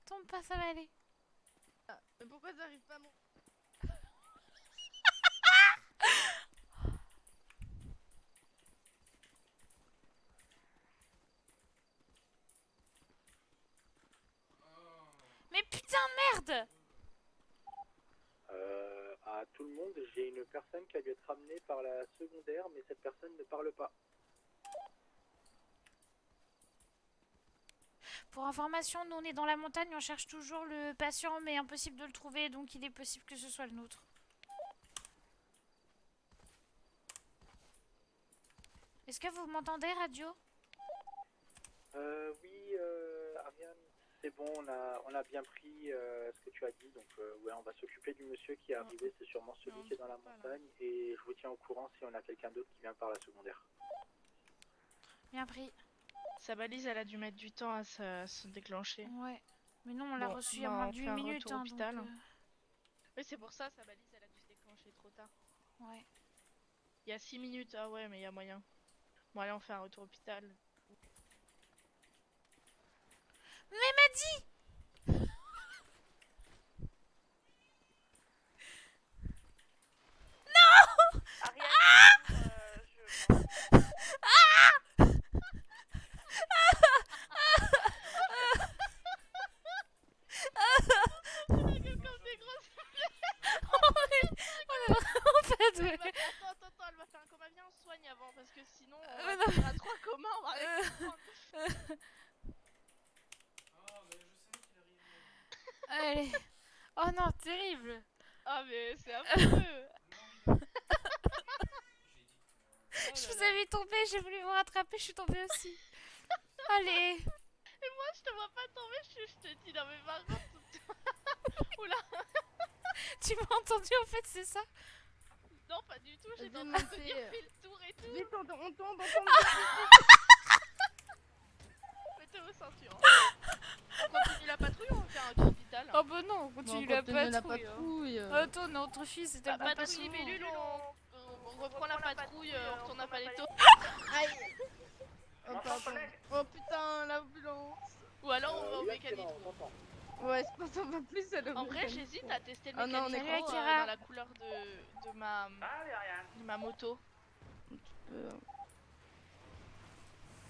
Tombe pas, ça va aller. Mais pourquoi t'arrives pas à mon... Mais putain, merde! À tout le monde, j'ai une personne qui a dû être ramenée par la secondaire, mais cette personne ne parle pas. Pour information, nous on est dans la montagne, on cherche toujours le patient, mais impossible de le trouver, donc il est possible que ce soit le nôtre. Est-ce que vous m'entendez, radio? Oui, Ariane, c'est bon, on a bien pris ce que tu as dit, donc ouais, on va s'occuper du monsieur qui est arrivé, c'est sûrement celui qui est dans la montagne, et je vous tiens au courant si on a quelqu'un d'autre qui vient par la secondaire. Bien pris. Sa balise, elle a dû mettre du temps à se déclencher. Ouais. Mais non, on l'a reçu il y a bah, moins on de fait 8 un minutes. retour Hein, hôpital. donc, Oui, c'est pour ça, sa balise, elle a dû se déclencher trop tard. Ouais. Il y a 6 minutes, ah ouais, mais il y a moyen. Bon, allez, on fait un retour hôpital. Mais Madi! Non! Ariane, Attends, elle va faire un coma. Viens, on soigne avant parce que sinon on va faire à 3 comas, on va rien comprendre. Allez. Oh non, terrible. Ah mais c'est affreux. Je vous avais tombé, j'ai voulu vous rattraper, je suis tombée aussi. Allez. Et moi je te vois pas tomber, je te dis non mais par contre. Oula. Tu m'as entendu en fait, c'est ça? Non pas du tout, j'étais en Vas-y, train de te montez, dire fais le tour et tout. Vite, on tombe. Mettez vos ceintures. On continue la patrouille ou on fait un retour hôpital? Oh bah non, on continue la patrouille. Attends, notre fille c'était Bah, pas patrouille souvent. libellule, on reprend la patrouille, on retourne à Paletto. Aïe. Oh, pardon. Oh putain, l'ambulance. Ou alors on va au mécanitro. Ouais, je pense qu'on va plus à l'ambulance. En vrai, j'hésite à tester le Ah non, on est mécanitro Akira. dans la couleur de ma moto.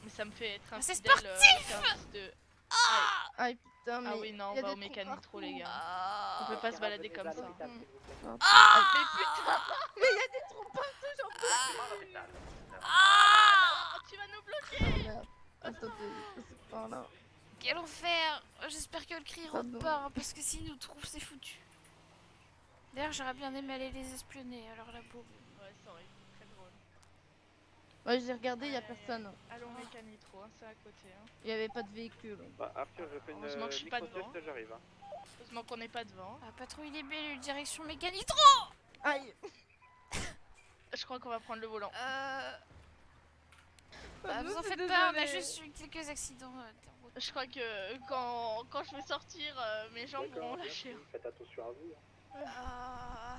Mais ça me fait être un C'est fidèle sportif service de... Aïe putain, mais Ah oui, non, on y a va des au trous mécanitro, les gars. Ah. On peut pas se balader comme ça. Ah. Mais putain. Mais il y a des trous partout, j'en peux plus. Ah, tu vas nous bloquer. Merde. Attends, c'est par là. Quel enfer! J'espère que le cri rentre pas, hein, parce que s'il nous trouve, c'est foutu. D'ailleurs, j'aurais bien aimé aller les espionner, alors la pauvre. Ouais, ça aurait été très drôle. Ouais, j'ai regardé, y a personne. Allons mécanitro, hein, c'est à côté. Hein. Il y avait pas de véhicule. Bah, Arthur, je fais une Heureusement que je suis pas devant. micro-sieste, j'arrive. Hein. Heureusement qu'on n'est pas devant. Ah, patrouille les BLU, direction mécanitro. Aïe. Je crois qu'on va prendre le volant. Bah, nous, vous en c'est faites pas, on a désolé. juste eu quelques accidents. Je crois que quand je vais sortir, mes jambes vont lâcher. Faites attention à vous. Hein. Ah,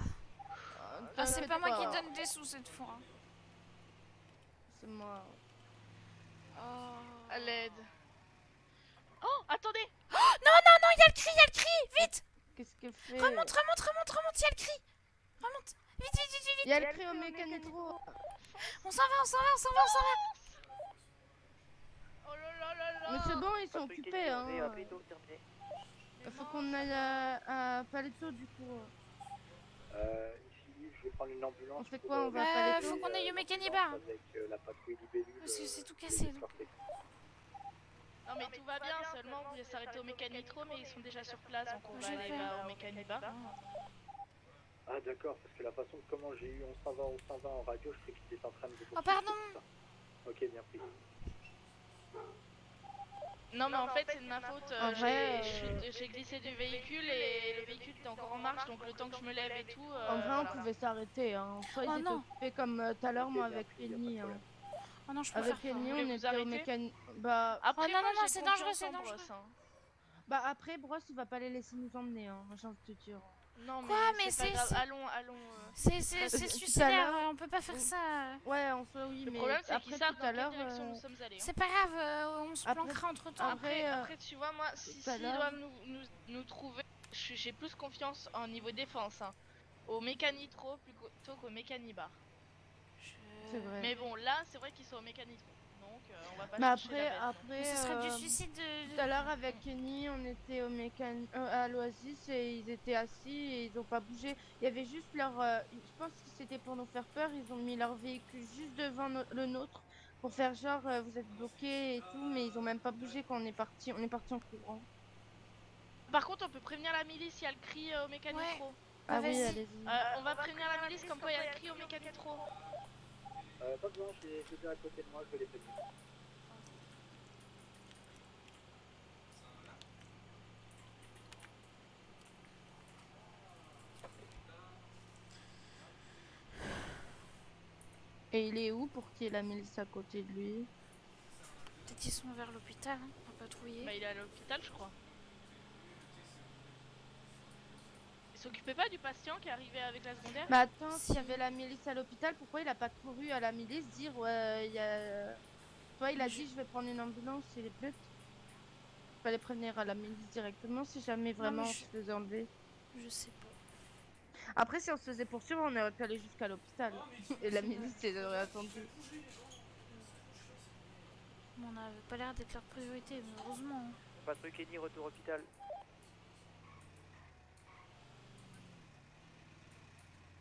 c'est T'inquiète pas moi qui pas. donne des sous cette fois. C'est moi. À l'aide. Oh, attendez. Oh, non, y'a le cri, vite. Qu'est-ce qu'elle fait? Remonte, y'a le cri. Remonte, vite. Il y a le cri au mécanitro. On s'en va. Oh là là là là. Mais c'est bon, ils sont occupés. Hein. Il faut qu'on aille à Paleto du coup. Ici, je vais prendre une ambulance. On fait pour, quoi? On va à Paleto? Faut qu'on aille au Mécanibar. Avec la patrouille libellule. Parce que c'est tout cassé. Donc. Non mais tout va bien, seulement vous voulez s'arrêter au mécanitro, mais ils sont déjà sur place, donc on va aller au mécanibar. Ah d'accord, parce que la façon comment j'ai eu on s'en va en radio, je sais qu'il était en train de... Oh pardon. Ok, bien pris. Non mais en fait c'est de ma faute, En vrai, j'ai glissé du véhicule et le véhicule était encore en marche, donc le temps que je me lève et tout... En vrai, on pouvait s'arrêter. Hein. Soit ils étaient occupés comme tout à l'heure, moi avec Penny. Hein. Oh non, je peux Avec faire Penny, ça. on était au mécanique. Bah, après, non, c'est dangereux, c'est dangereux. Bah après, Bros, il va pas les laisser nous emmener, hein, j'ai envie de te dire. Non Quoi, mais c'est pas grave, allons... C'est suicidaire, on peut pas faire ça. Ouais, en soi, oui, Le mais problème c'est après qu'ils savent tout à dans l'heure... quelle direction nous sommes allés. C'est pas grave, on se planquera entre temps. Après, tu vois, moi, s'ils l'heure- doivent nous trouver, j'ai plus confiance en niveau défense, hein, au mécanitro plutôt qu'au mécanibar. C'est vrai. Mais bon, là, c'est vrai qu'ils sont au mécanitro, donc on va pas Mais chercher la après, bête. Ce serait du suicide tout à l'heure avec Kenny, on était au à l'Oasis et ils étaient assis et ils ont pas bougé. Il y avait juste leur... je pense que c'était pour nous faire peur, ils ont mis leur véhicule juste devant le nôtre pour faire genre vous êtes bloqués et tout, mais ils ont même pas bougé quand on est parti en courant. Par contre, on peut prévenir la milice, il y a le cri au mécanitro. Ah oui, allez-y. On va prévenir la milice comme quoi il y a le cri au mécanitro. Pas besoin, j'ai deux à côté de moi, je vais les prévenir. Et il est où pour qu'il y ait la milice à côté de lui? Peut-être qu'ils sont vers l'hôpital, hein, à patrouiller. Bah, il est à l'hôpital, je crois. Il s'occupait pas du patient qui arrivait avec la secondaire? Mais attends, s'il y avait la milice à l'hôpital, pourquoi il a pas couru à la milice dire ouais, il y a... Toi, il a dit je vais prendre une ambulance, il est bête. Fallait prévenir à la milice directement si jamais vraiment on se faisait enlever. Je sais pas. Après, si on se faisait poursuivre, on aurait pu aller jusqu'à l'hôpital. Et la milice les aurait attendu. On n'a pas l'air d'être leur priorité, mais heureusement. Hein. Patrouille Kenny, retour hôpital.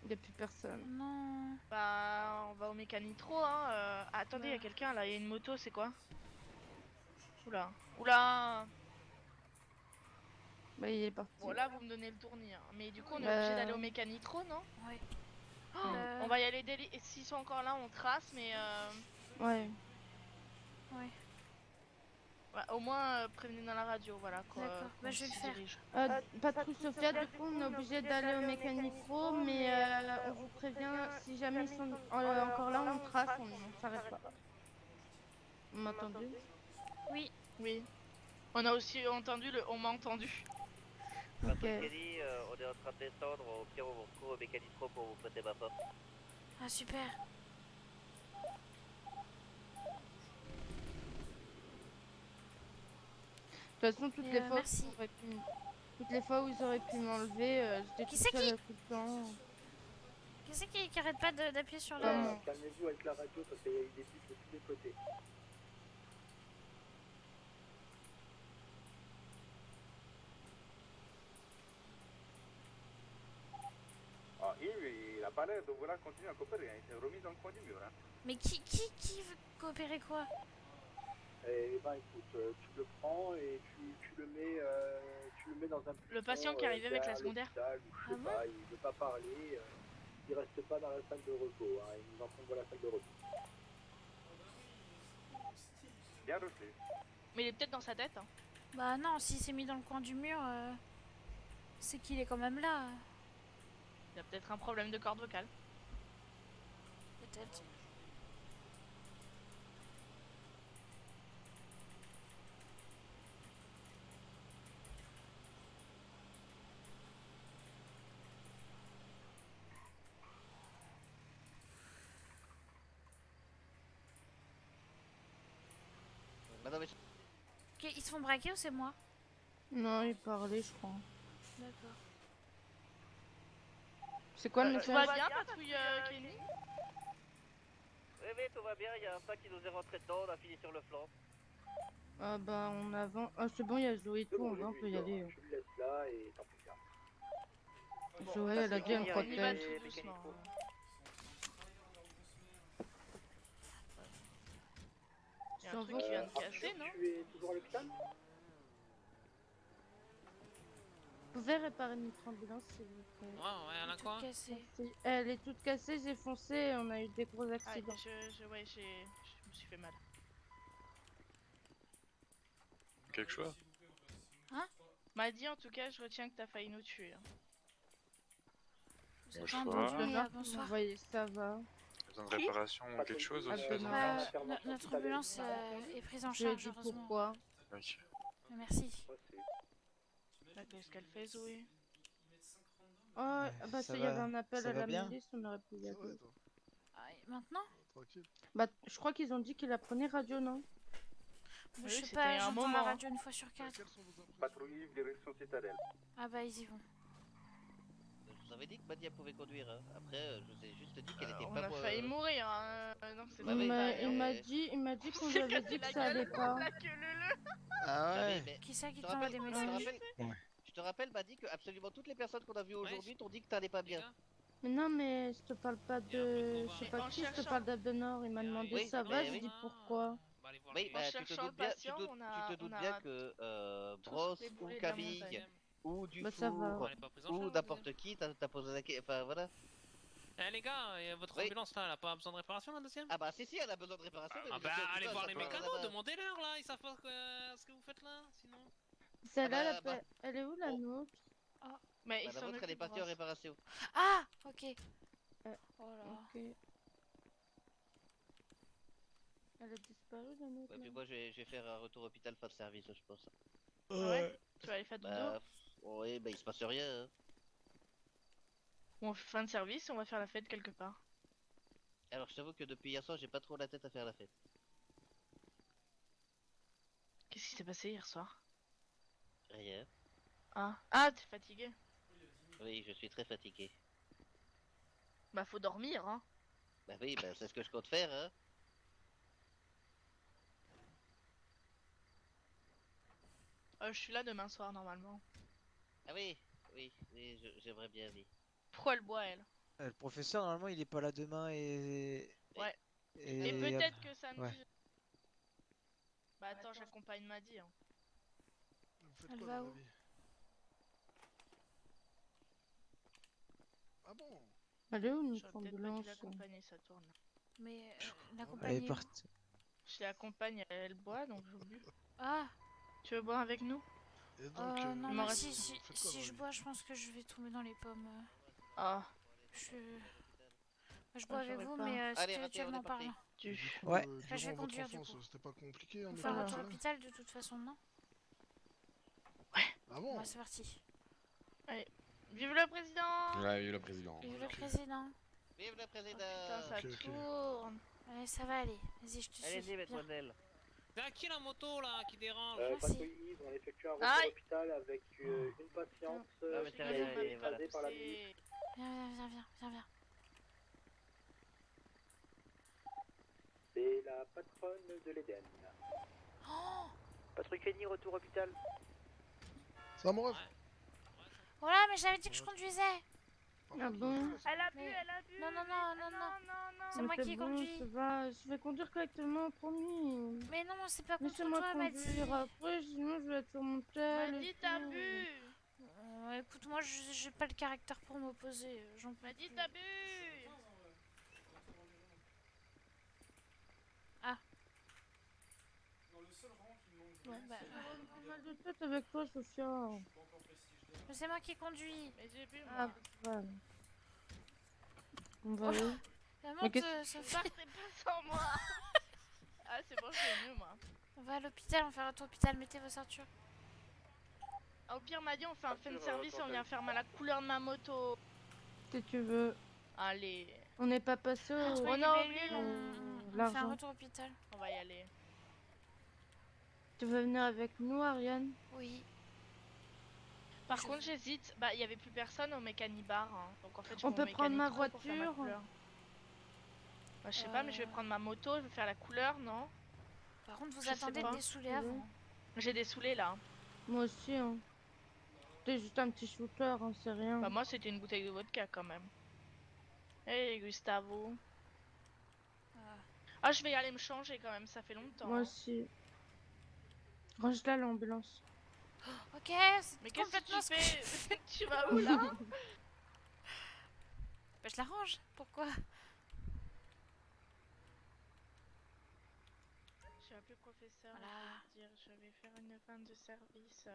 Il n'y a plus personne. Non. Bah, on va au mécanitro, hein. Attendez, il y a quelqu'un là, il y a une moto, c'est quoi? Oula. Oula. Bah, il est parti. Bon, là, vous me donnez le tournis. Hein. Mais du coup, on est obligé d'aller au mécanitro, non? Ouais. On va y aller dès... Et s'ils sont encore là, on trace, mais... Ouais. Ouais. Ouais, au moins, prévenez dans la radio, voilà. D'accord, bah je vais le faire. Patrouille Sophia, du coup, on est obligé d'aller au mécanitro, mais on vous prévient, si jamais ils sont encore là, on trace, on s'arrête pas. Vous m'entendez? Oui. Oui. On a aussi entendu le on m'a entendu. Patrouille Kenny, on est en train de descendre, au pire on vous retrouve au mécanitro pour vous prêter ma porte. Ah super. De toute façon, toutes les fois où ils auraient pu m'enlever, j'étais toute seule tout le temps. Qui c'est qui arrête pas d'appuyer sur le... Calmez-vous avec la radio parce qu'il y a eu des buts de tous les côtés. Ah, il a pas l'air de vouloir continuer à coopérer, il s'est remis dans le coin du mur. Hein. Mais qui veut coopérer quoi? Eh ben écoute, tu le prends et tu le mets dans un... Le patient qui arrivait avec la secondaire. Ou je sais pas, il veut pas parler, il reste pas dans la salle de repos, hein, il nous enfonce dans la salle de repos. souci. Mais il est peut-être dans sa tête. Hein. Bah non, s'il s'est mis dans le coin du mur, c'est qu'il est quand même là. Il a peut-être un problème de corde vocale. Peut-être. Madame, Ok, ils se font braquer ou c'est moi? Non, il parlait, je crois. D'accord. C'est quoi le Tout va message? bien, patrouille Kenny? Oui, tout va bien, il y a un pas qui nous est rentré dedans, on a fini sur le flanc. Ah bah on avance. Ah c'est bon, il y a Zoé et tout, on va, on peut y aller. Tu le laisses là et t'en fais bien. Zoé, elle a dit elle me On y va protège. tout doucement. Il y a un truc qui vient de casser, non? Tu es toujours à l'hôpital? Vous pouvez réparer notre ambulance s'il vous plaît? Ouais, elle a quoi? Cassé. Merci. Elle est toute cassée, j'ai foncé, on a eu des gros Ah, accidents. ouais, je me suis fait mal. Quelque chose? Hein? M'a dit en tout cas, je retiens que t'as failli nous tuer. Hein. Vous avez Bonsoir. pas entendu, Bonsoir. bonsoir. Voyez, ça va. Besoin de réparation ou quelque chose Ah, aussi ben, Notre ambulance est prise en Je lui ai charge, dit heureusement. pourquoi. Ok. Merci. Bah, qu'est-ce qu'elle fait, Zoé? Oh, ah bah Ça il y avait va- un appel ça à va la bien milice, on aurait pu y aller. Ah, et maintenant? Bah je crois qu'ils ont dit qu'ils la prenaient radio, non? Je Oui, sais c'était pas, un j'entends la moment. radio une fois sur 4. Patrouille, direction citadelle. Ah bah ils y vont. Je vous avais dit que Badia pouvait conduire, hein. Après, je vous ai juste dit qu'elle était On pas... a failli mourir, hein. Non, c'est Bah oui, Il mais- m'a dit qu'on On lui s'est avait cassé dit que la ça allait gueule, pas. la queue leu. Ah Bah oui, ouais. mais- Qui c'est qui Je te t'envoie des rappelle- messages? Je te rappelle, Badi, que absolument toutes les personnes qu'on a vues aujourd'hui t'ont dit que t'allais pas bien. Mais non, mais je te parle pas de. Je sais pas En qui, je te cherchant- parle d'Abdenor. Il m'a demandé Oui, ça va, mais je oui. dis pourquoi. Oui, En bah, tu te cherchant doutes le bien, patient, tu on te doutes a bien que Bros les ou boulets de la Camille montagne. ou Bah, ça va. Dufour Elle est pas prise en ou charge, n'importe qui t'as posé la question. Enfin voilà. Eh les gars, et votre Oui. ambulance là, elle a pas besoin de réparation la deuxième? Ah bah si, elle a besoin de réparation. mais Ah vous bah êtes allez tout voir seul, les ça peut- mécanos, là-bas. demandez-leur là, ils savent pas ce que vous faites là, sinon. Celle-là, bah, elle est où la nôtre? Mais Bah, ils la s'en vôtre, elle est occupent, partie en Ross. réparation. Ah, ok. Euh, Oh là. Ok. Elle a disparu la nôtre. Ouais, puis là. moi je vais faire un retour hôpital fin de service, je pense. Ouais. Tu vas aller faire dodo? Bah, oui, bah il se passe rien. Hein. Ou on fait fin de service, on va faire la fête quelque part. Alors je t'avoue que depuis hier soir, j'ai pas trop la tête à faire la fête. Qu'est-ce qui s'est passé hier soir? Rien. Ah, t'es fatigué? Oui, je suis très fatigué. Bah faut dormir, hein. Bah oui, bah c'est ce que je compte faire, hein. Je suis là demain soir normalement. Ah oui, j'aimerais bien, oui. Pourquoi elle boit, elle? Le professeur, normalement, il est pas là demain et. Ouais. Et, Et peut-être que samedi. Ouais. Bah attends, j'accompagne Maddy. Hein. Elle va où? Ah bon? Elle est où notre J'aurais peut-être pas dû ambulance? l'accompagner, ça tourne. Mais Elle est l'accompagner. partie. Je l'accompagne, elle boit donc je bu. Ah, Tu veux boire avec nous? Et donc, non, il m'en mais reste- si je bois, je pense que je vais tomber dans les pommes. Ah, Moi, je bois avec j'aurais vous, pas. mais Allez, raté, on spirituellement est parti. parlant. Ouais. Là, je vais conduire du coup. C'était pas compliqué, On on fait est un pas retour là. hôpital de toute façon, non? Ah bon? Ouais, c'est parti. vive le président! Ouais, oui, le président. Vive le président. Vive le président. Putain, ça Ok, ok. tourne! Ouais, ça va aller. Vas-y, je te suis. Allez-y, Viens. mademoiselle. C'est à qui la moto là qui dérange? Merci. Patrouille Yves, on effectue un retour Aïe. hôpital avec une patiente Non, mais qui c'est a rien, été allez, voilà. écrasée par la milice. Viens. C'est la patronne de l'Éden. Oh, Patrouille Kenny, retour hôpital. Ça mon ref? voilà, mais j'avais dit que je conduisais. Ah bon? Elle a bu, Mais- elle a bu! Non. C'est Mais moi qui bon, conduis. ça va, je vais conduire correctement, promis. Mais non, c'est pas contre Laissez-moi toi, conduire Maddy. après, sinon je vais être sur mon tel. Maddy, t'as bu! Écoute, moi, j'ai pas le caractère pour m'opposer. J'en peux Maddy, plus. t'as bu! Ah. Bon, bah. Pas mal de tête avec toi, Sophia. Mais c'est moi qui conduis. Mais j'ai bu, Ah, moi. voilà. On va où? La Mais monte, qu'est-ce- Sophie. Partez pas sans moi. Ah, c'est bon, je vais mieux, moi. On va à l'hôpital, on fait un retour hôpital, mettez vos ceintures. Ah, au pire, m'a dit, on fait un fan service, on vient faire mal à la couleur de ma moto. Si tu veux. Allez. On n'est pas passé Ah, tu au... vois, On il est a belle, oublié, on fait un l'argent. retour hôpital. On va y aller. Tu veux venir avec nous, Ariane? Oui. Par contre, j'hésite. Bah, il y avait plus personne au mécanibar. Hein. Donc en fait, je On vais au peut prendre ma mécanitro pour faire ma voiture. couleur. Bah, je sais pas, mais je vais prendre ma moto, je vais faire la couleur, non? Par contre, vous Je sais attendez pas. de dessoulés avant. J'ai des saoulés là. Moi aussi, hein. C'était juste un petit shooter, hein, c'est rien. Bah, moi, c'était une bouteille de vodka quand même. Hey Gustavo. Ah, je vais y aller me changer quand même, ça fait longtemps. Moi hein. aussi. Range là l'ambulance. Ok, c'est Mais qu'est-ce que complètement tu fais? Tu vas où là? Bah, je la range. Pourquoi? Je suis appelé professeur. Voilà. Je vais dire, je vais faire une fin de service.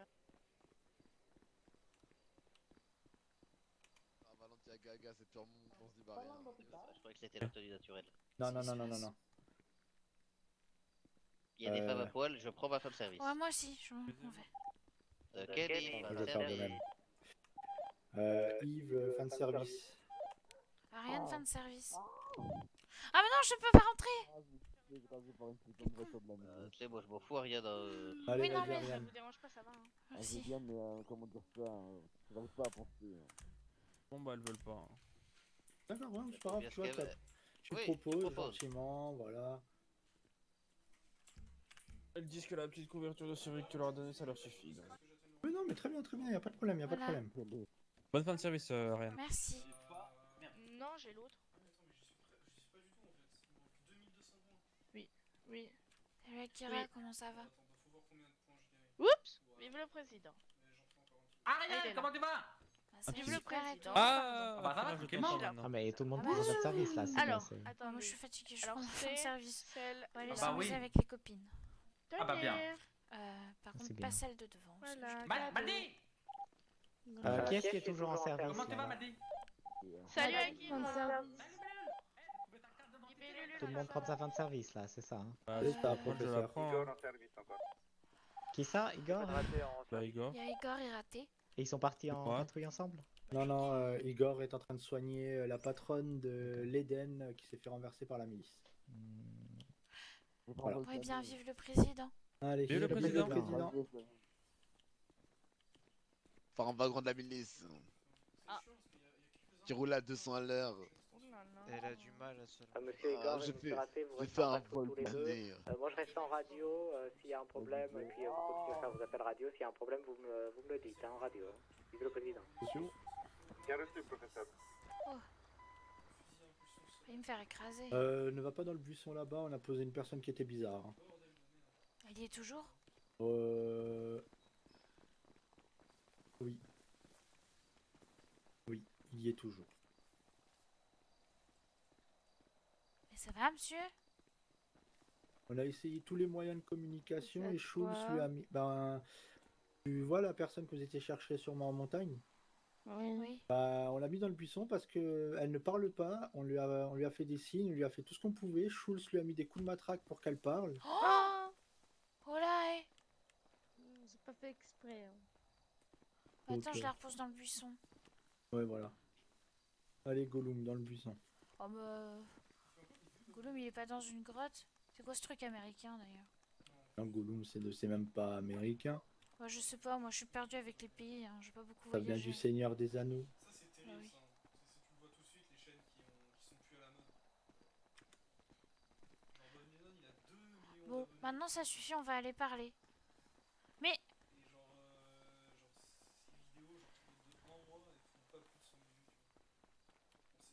Ah, Valentia Gaga, c'est purement mon pense du barrière. Je croyais que c'était la tenue naturelle. Non, non, non, non, non, non. Il y a des femmes à poil, je prends ma femme service. Ouais, moi aussi, je m'en vais. Kelly, Je vais faire de même. Yves, fin de service. Ariane, fin de service. Ah, mais non, je peux pas rentrer! Tu sais, moi je m'en fous, rien dans. Allez, Oui, non, vas-y, mais Ariane. Ça vous dérange pas, ça va. Hein. Merci. bien, mais comment dire ça, j'arrive pas à penser. Bon, bah, elles veulent pas. hein. D'accord, ouais, c'est pas grave, Bien tu vois, ce qu'elle- tu Oui, proposes tu proposes. gentiment, voilà. Elles disent que la petite couverture de survie que tu leur as donnée, ça leur suffit. donc. Mais non, mais très bien, y a pas de problème, y a pas de Voilà. problème. Bonne fin de service, Ariane. Merci. Non, j'ai l'autre. Oui, oui. Salut Akira, Oui. comment ça va? Oups! Vive le président. Ariane, comment tu vas? Bah, salut, Vive le super, et président. toi? Ah bah ça va, je tranquillement. t'entends maintenant. Ah, mais tout le monde Ah prend bah, votre service là, c'est Alors, bien, c'est- attends, Moi, je suis fatiguée, je Alors, prends mon fin de c'est service. celle On va aller Ah bah s'amuser oui. avec les copines. Ah bah bien. Par C'est contre, bien. pas celle de devant. Voilà, Maldi, Qui est-ce qui est toujours en service comment tu vas, là Maldi? Salut Aki. Fin de service. Tout le monde prend sa fin de service là, c'est ça hein. Bah, C'est ça, moi, je la professeur. prends. Igor hein. en service encore. Qui ça, Igor? Bah, Igor. Il y a Igor et Raté. Et ils sont partis en Pourquoi patrouille ensemble? Non, non, Igor est en train de soigner la patronne de l'Éden qui s'est fait renverser par la milice. Voilà. Ouais, bien, vive le président. Allez, Vive le vive président. Enfin, un wagon de la milice. Ah. Qui roule à 200 à l'heure. Elle a du mal à se... Monsieur Igor, j'ai et monsieur Raté, vous j'ai restez fait en un patrouille vol tous les deux. pané. Moi je reste en radio, s'il y a un problème, et puis vous continuez à faire vos appels radio, s'il y a un problème, vous me le dites, hein, en radio. Hein. Vive le président. Bien reçu, professeur. Il va me faire écraser. Ne va pas dans le buisson là-bas, on a posé une personne qui était bizarre. Il y est toujours? Oui. Oui, il y est toujours. Mais ça va, monsieur? On a essayé tous les moyens de communication Vous et faites Schulz quoi lui a mis. Ben, tu vois la personne que vous étiez chercher sûrement en montagne? Oui. Bah, on l'a mis dans le buisson parce que elle ne parle pas. On lui a fait des signes, on lui a fait tout ce qu'on pouvait. Schulz lui a mis des coups de matraque pour qu'elle parle. Oh! Oh là, hé! J'ai pas fait exprès. Hein. Attends, Ok. je la repose dans le buisson. Ouais, voilà. Allez, Gollum, dans le buisson. Oh, bah. Gollum, il est pas dans une grotte? C'est quoi ce truc américain d'ailleurs? Non, Gollum, c'est même pas américain. Moi, je sais pas, moi je suis perdue avec les pays, hein. J'ai pas beaucoup Ça vient voyagé. du Seigneur des Anneaux. Ça, c'est Ah terrible, oui. ça. Tu le vois tout de suite, les chaînes qui sont plus à la mode. Alors, Bob Lennon, il a 2 millions Bon, d'abonnés. maintenant ça suffit, on va aller parler. Mais. Et genre ces vidéos, genre, de 1 mois, elles font pas plus de 100 000 vues, tu vois.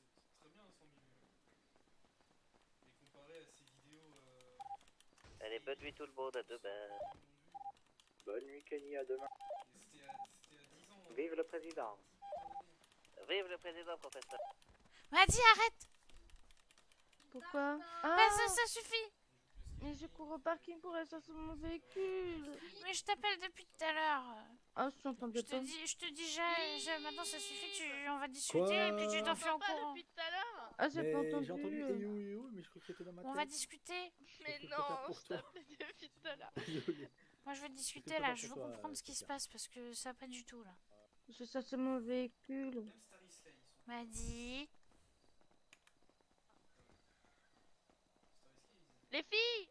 Bon, c'est très bien, 100 000 vues. Mais comparé à ces vidéos. Allez, bonne nuit tout le monde, à demain. Bonne nuit Kenny, à demain. C'était à 10 ans. Vive le président. Vive le président, professeur. Vas-y, arrête! Pourquoi? Bah, ça suffit! Mais je cours au parking pour aller chercher mon véhicule. Mais je t'appelle depuis tout à l'heure. Ah, je t'entendais pas. Je te dis, maintenant ça suffit, on va discuter et puis tu t'enfuis en courant. Depuis tout à l'heure. Ah, j'ai pas entendu. J'ai entendu Eyo, mais je crois que c'était dans ma tête. On va discuter. Mais Je peux non, faire pour je toi. t'appelais depuis tout à l'heure. Désolé. Moi je veux discuter peux là, faire je veux pour toi, comprendre ce qui se passe parce que ça va pas du tout là. Je vais chercher mon véhicule. Madi. Les filles.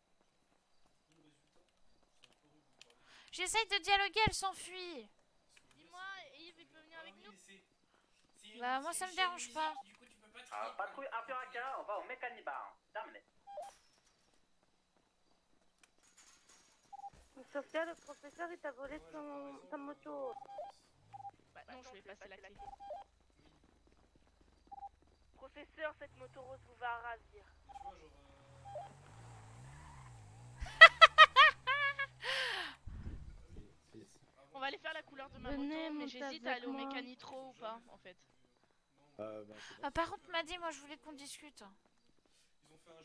J'essaye de dialoguer, elle s'enfuit. Dis-moi, Yves, il peut venir avec nous? Bah moi ça me dérange pas. Patrouille Imperaca, on va au mécanibar. Terminé. Sophia, le professeur, il t'a volé ta moto. Bah non, je vais passer la clé. Professeur, cette moto rose vous va ravir. On va aller faire la couleur de ma Venez, moto, mais montez j'hésite à avec aller au moi. mécanitro ou pas, en fait. Ah, par contre Madi, moi je voulais qu'on discute.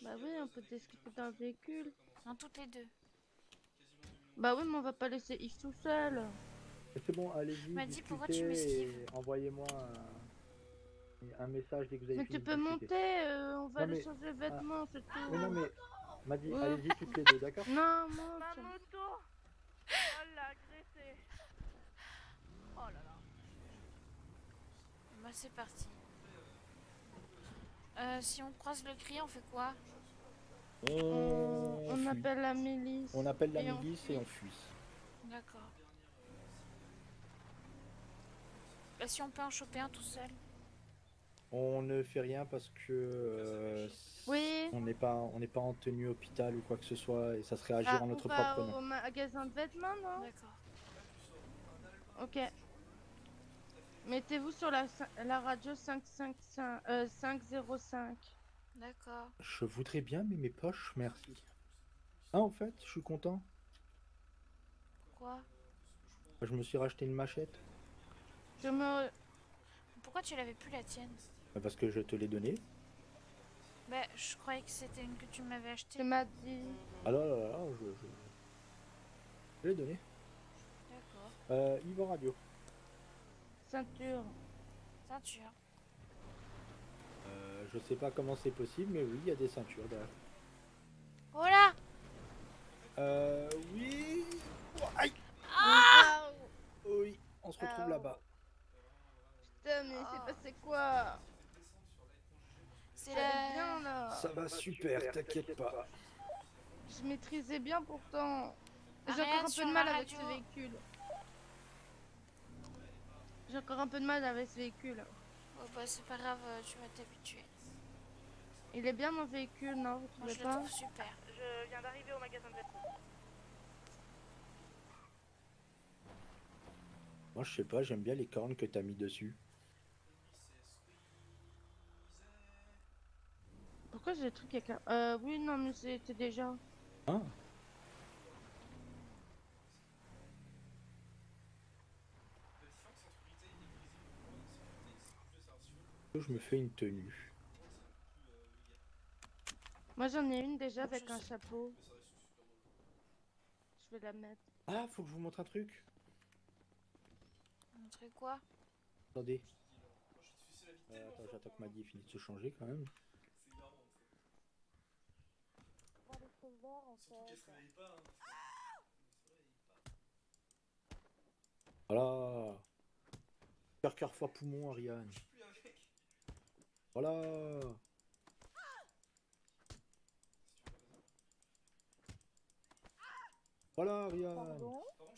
Bah oui, on peut discuter dans le véhicule. Non, toutes les deux. Bah oui, mais on va pas laisser Yves tout seul. C'est bon, allez-y, Madi, pourquoi tu discutez m'esquives? et envoyez-moi un message dès que vous avez Mais fini tu de peux discuter. monter, on va Non, aller mais- changer les vêtements, c'est tout. Mais non, mais Madi, Ouais. allez-y toutes les deux, d'accord? Non, monte. Ma moto. Oh là, agressé. Oh là là. Bah c'est parti. Si on croise le cri, on fait quoi? On fuit. appelle la milice. On appelle la et on milice et on fuit. D'accord. Bah si on peut en choper un tout seul. On ne fait rien parce que Oui. on n'est pas en tenue hôpital ou quoi que ce soit et ça serait agir Ah, en on notre va propre nom. au magasin de vêtements, non? D'accord. Ok. Mettez-vous sur la radio 505. D'accord. Je voudrais bien, mais mes poches, merci. Ah, en fait, je suis content. Quoi? Je me suis racheté une machette. Pourquoi tu l'avais plus la tienne? Parce que je te l'ai donnée. Bah je croyais que c'était une que tu m'avais achetée. Tu m'as dit. Ah là là là, je l'ai donnée. D'accord. Yves Radio. Ceinture. Ceinture. Je sais pas comment c'est possible, mais oui, il y a des ceintures derrière. Oh là! Oui. Oh, aïe. Ah! Oui, on se retrouve Ah. là-bas. Putain, mais c'est passé quoi? C'est Ça allait la... bien là. Ça va super, t'inquiète pas. Je maîtrisais bien pourtant. J'ai Arrête encore un peu sur de la mal avec ce radio. véhicule. J'ai encore un peu de mal avec ce véhicule. Oh bah c'est pas grave, tu vas t'habituer. Il est bien mon véhicule, non? Vous Moi trouvez je le pas? trouve super. Je viens d'arriver au magasin de vêtements. Moi, je sais pas, j'aime bien les cornes que t'as mis dessus. Pourquoi j'ai des trucs avec oui, non, mais c'était déjà. Ah. Je me fais une tenue. Moi j'en ai une déjà avec un chapeau. Je vais la mettre. Ah, faut que je vous montre un truc. Montrer quoi? Attendez. Attends, j'attends que Maddy finisse de se changer quand même. Voilà. Cœur, foie, poumon, Ariane. Voilà. Voilà, Ariane.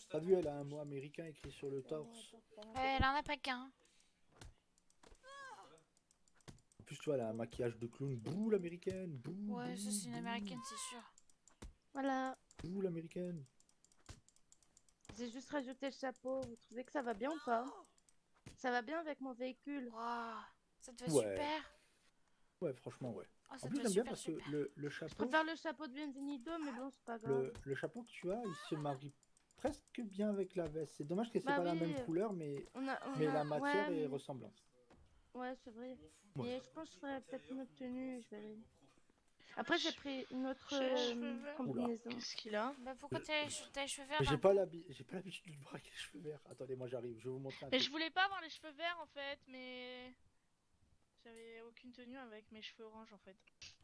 T'as vu, elle a un mot américain écrit sur le torse. Ouais, elle en a pas qu'un. En plus, tu vois, elle a un maquillage de clown. Bouh, l'américaine. Bouh. Ouais, bouh, ça c'est une bouh. américaine, c'est sûr. Voilà. Bouh, l'américaine. J'ai juste rajouté le chapeau. Vous trouvez que ça va bien ou pas? Ça va bien avec mon véhicule. Waouh, ça te va Ouais. super. Ouais, franchement, ouais. Oh, ça En te plus, va j'aime bien super, parce que super. le Je chapeau, préfère le chapeau de Bienvenido, mais bon, c'est pas grave. le chapeau que tu as, il se marie presque bien avec la veste. C'est dommage que c'est Bah pas la oui, même couleur, mais, on a- la matière ouais, est mais- ressemblante. Ouais, c'est vrai. Ouais. Mais je pense que je ferais peut-être une autre tenue. Je vais aller. Après, j'ai pris une autre J'ai les cheveux verts. combinaison. Qu'est-ce qu'il a? Bah pourquoi t'as les cheveux verts? Mais j'ai hein pas l'habitude de me braquer les cheveux verts. Attendez, moi j'arrive, je vais vous montrer un Mais truc. je voulais pas avoir les cheveux verts en fait, mais j'avais aucune tenue avec mes cheveux orange en fait.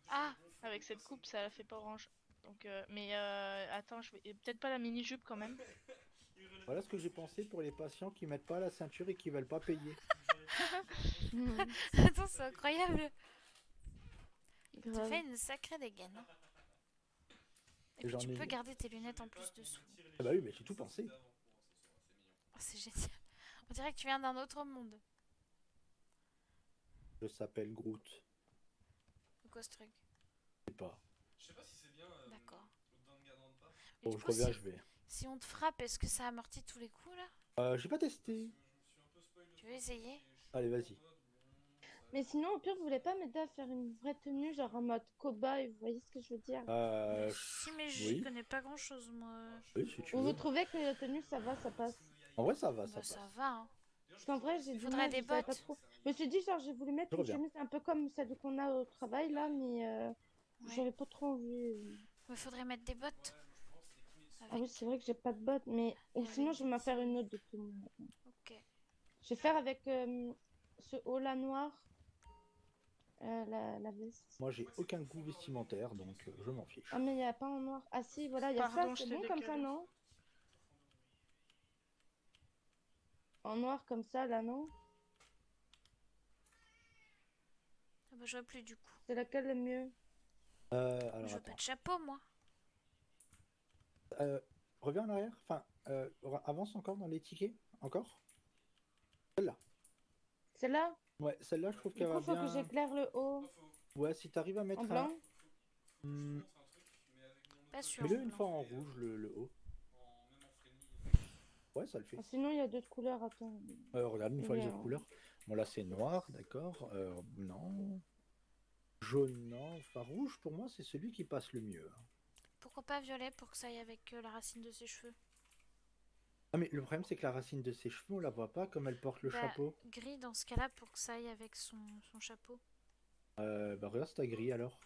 Ah. Avec cette coupe, ça la fait pas orange. Donc, mais attends, je vais peut-être pas la mini jupe quand même. Voilà ce que j'ai pensé pour les patients qui mettent pas la ceinture et qui veulent pas payer. Attends, c'est incroyable. Tu Grave. fais une sacrée dégaine. hein. Et puis J'en tu ai- peux garder tes lunettes en plus dessous. Ah bah oui, mais j'ai tout pensé. Oh, c'est génial. On dirait que tu viens d'un autre monde. Je s'appelle Groot. C'est quoi ce truc? Je sais pas. Je sais pas si c'est bien. D'accord. Danganronpa. Et Bon, du je coup, reviens, si, je vais. si on te frappe, est-ce que ça amortit tous les coups là? J'ai pas testé. Tu veux essayer? Allez, vas-y. Mais sinon, au pire, vous voulez pas m'aider à faire une vraie tenue, genre en mode cobaye, vous voyez ce que je veux dire? Si, mais j'y oui. connais pas grand chose moi. Oui, si tu Ou veux. vous trouvez que la tenue, ça va, ça passe? En vrai, ça va, ça Bah, passe. ça va. Hein. Parce qu'en vrai, j'ai du Faudrait mal, des je savais pas bottes. trop. Je me suis dit, genre, j'ai voulu mettre Je une reviens. chemise un peu comme celle qu'on a au travail, là, mais Ouais. j'avais pas trop envie. Mais faudrait mettre des bottes. Ah oui, c'est vrai que j'ai pas de bottes, mais... Ou sinon, je vais m'en faire une autre de tenue. Ok. Je vais faire avec ce haut-là noir, la veste. Moi, j'ai aucun goût vestimentaire, donc je m'en fiche. Ah, mais il n'y a pas en noir. Ah si, voilà, il y a Pardon, ça, je c'est t'ai bon comme ça, décalé. non? En noir comme ça, là, non? Ah bah, je vois plus du coup. C'est laquelle le mieux? Alors Je veux attends. pas de chapeau moi. Reviens en arrière. Enfin, avance encore dans les tickets. Encore. Celle-là. Celle-là? Ouais, celle-là, je trouve Du qu'elle coup, va faut que bien. j'éclaire le haut. Ouais, si t'arrives à mettre En blanc? Hmm, Pas sûr. mets-le une fois en rouge, le haut. Ouais, ça le fait. Ah, sinon, il y a d'autres couleurs, attends. Regarde une fois Oui, les autres couleurs. Bon, là, c'est noir, d'accord. Non. Jaune, non. Enfin, rouge, pour moi, c'est celui qui passe le mieux. Pourquoi pas violet pour que ça aille avec la racine de ses cheveux? Ah, mais le problème, c'est que la racine de ses cheveux, on la voit pas comme elle porte le Bah, chapeau. gris dans ce cas-là pour que ça aille avec son chapeau. Bah, regarde, c'est gris alors.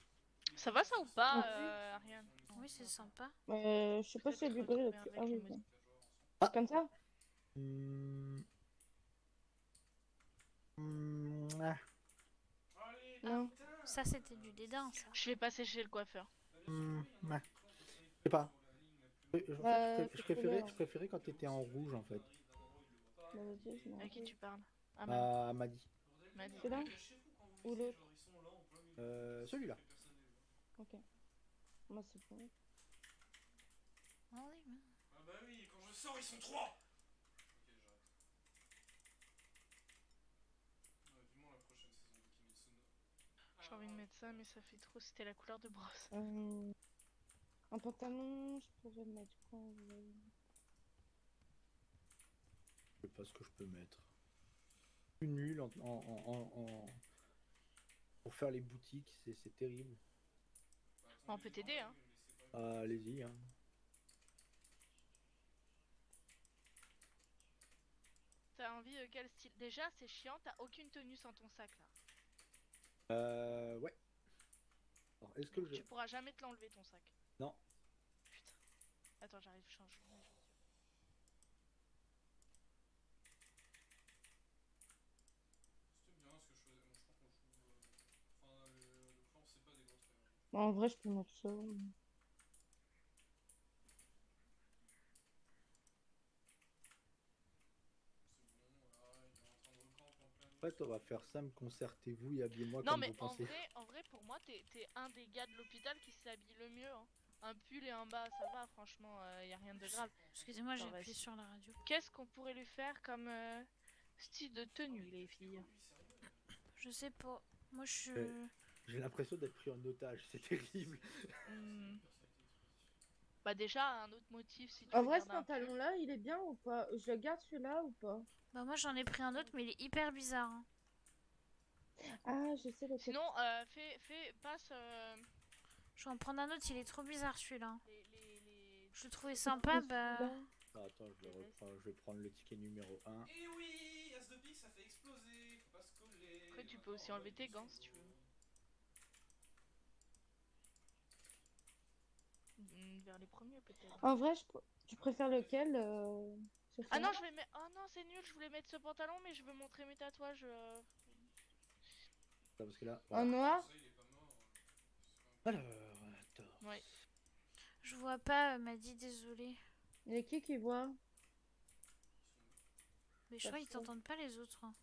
Ça va ça ou pas, Ah. Ariane? Oui, c'est sympa. Je sais pas si c'est du gris là-dessus. Ah oui, bon. Comme ça? Ah. Non. Ça c'était du dédain ça. Je vais passer chez le coiffeur. Ouais. Je sais pas. En fait, je préférais quand t'étais en rouge en fait. Bah, vas-y, je m'en À qui vais. tu parles? À Madi. Madi. Celui-là? Ou l'autre? Celui-là. Ok. Moi, c'est bon. Ah bah oui, quand je sors, ils sont 3. Vivement la prochaine saison de Kimetsu no. J'ai envie de mettre ça, mais ça fait trop. C'était la couleur de brosse. Un pantalon, je pourrais mettre quoi? Je sais pas ce que je peux mettre. Une nul pour faire les boutiques, c'est terrible. On peut t'aider, hein. Allez-y. Hein. T'as envie de quel style? Déjà, c'est chiant, t'as aucune tenue sans ton sac là. Ouais. Alors, est-ce que je... Tu pourras jamais te l'enlever ton sac. Non. Putain. Attends, j'arrive, je change. C'était bien ce que je faisais. Bon, je crois qu'on joue. Enfin, le plan, c'est pas des grosses erreurs. Bah, en vrai, je peux mettre ça. En fait, on va faire simple, concertez-vous et habillez-moi Non comme mais vous pensez. en vrai, pour moi, t'es un des gars de l'hôpital qui s'habille le mieux. Hein. Un pull et un bas, ça va, franchement, y a rien de grave. Excusez-moi, j'ai Attends, appuyé vas-y. sur la radio. Qu'est-ce qu'on pourrait lui faire comme style de tenue, les filles? Je sais pas. Moi je suis. J'ai l'impression d'être pris en otage, c'est terrible. Bah déjà, un autre motif si tu En veux vrai, ce garder un pull. pantalon-là, il est bien ou pas? Je le garde celui-là ou pas? Bah moi j'en ai pris un autre mais il est hyper bizarre. Hein. Ah, je sais le Sinon, passe... Je vais en prendre un autre, il est trop bizarre celui-là. Je le trouvais sympa, bah... Ah, attends, je le reprends, je vais prendre le ticket numéro 1. Et oui, As de pique, ça fait exploser. Faut pas se coller. Après, tu peux aussi enlever tes gants si tu veux. vers les premiers peut-être. En vrai, tu préfères lequel Ah Sophia non, je vais mettre. Oh non, c'est nul, je voulais mettre ce pantalon, mais je veux montrer mes tatouages. Parce que là, En noir Alors, attends. Ouais. Je vois pas, m'a dit désolé. Il y a qui voit Mais je crois qu'ils t'entendent pas les autres. Hein.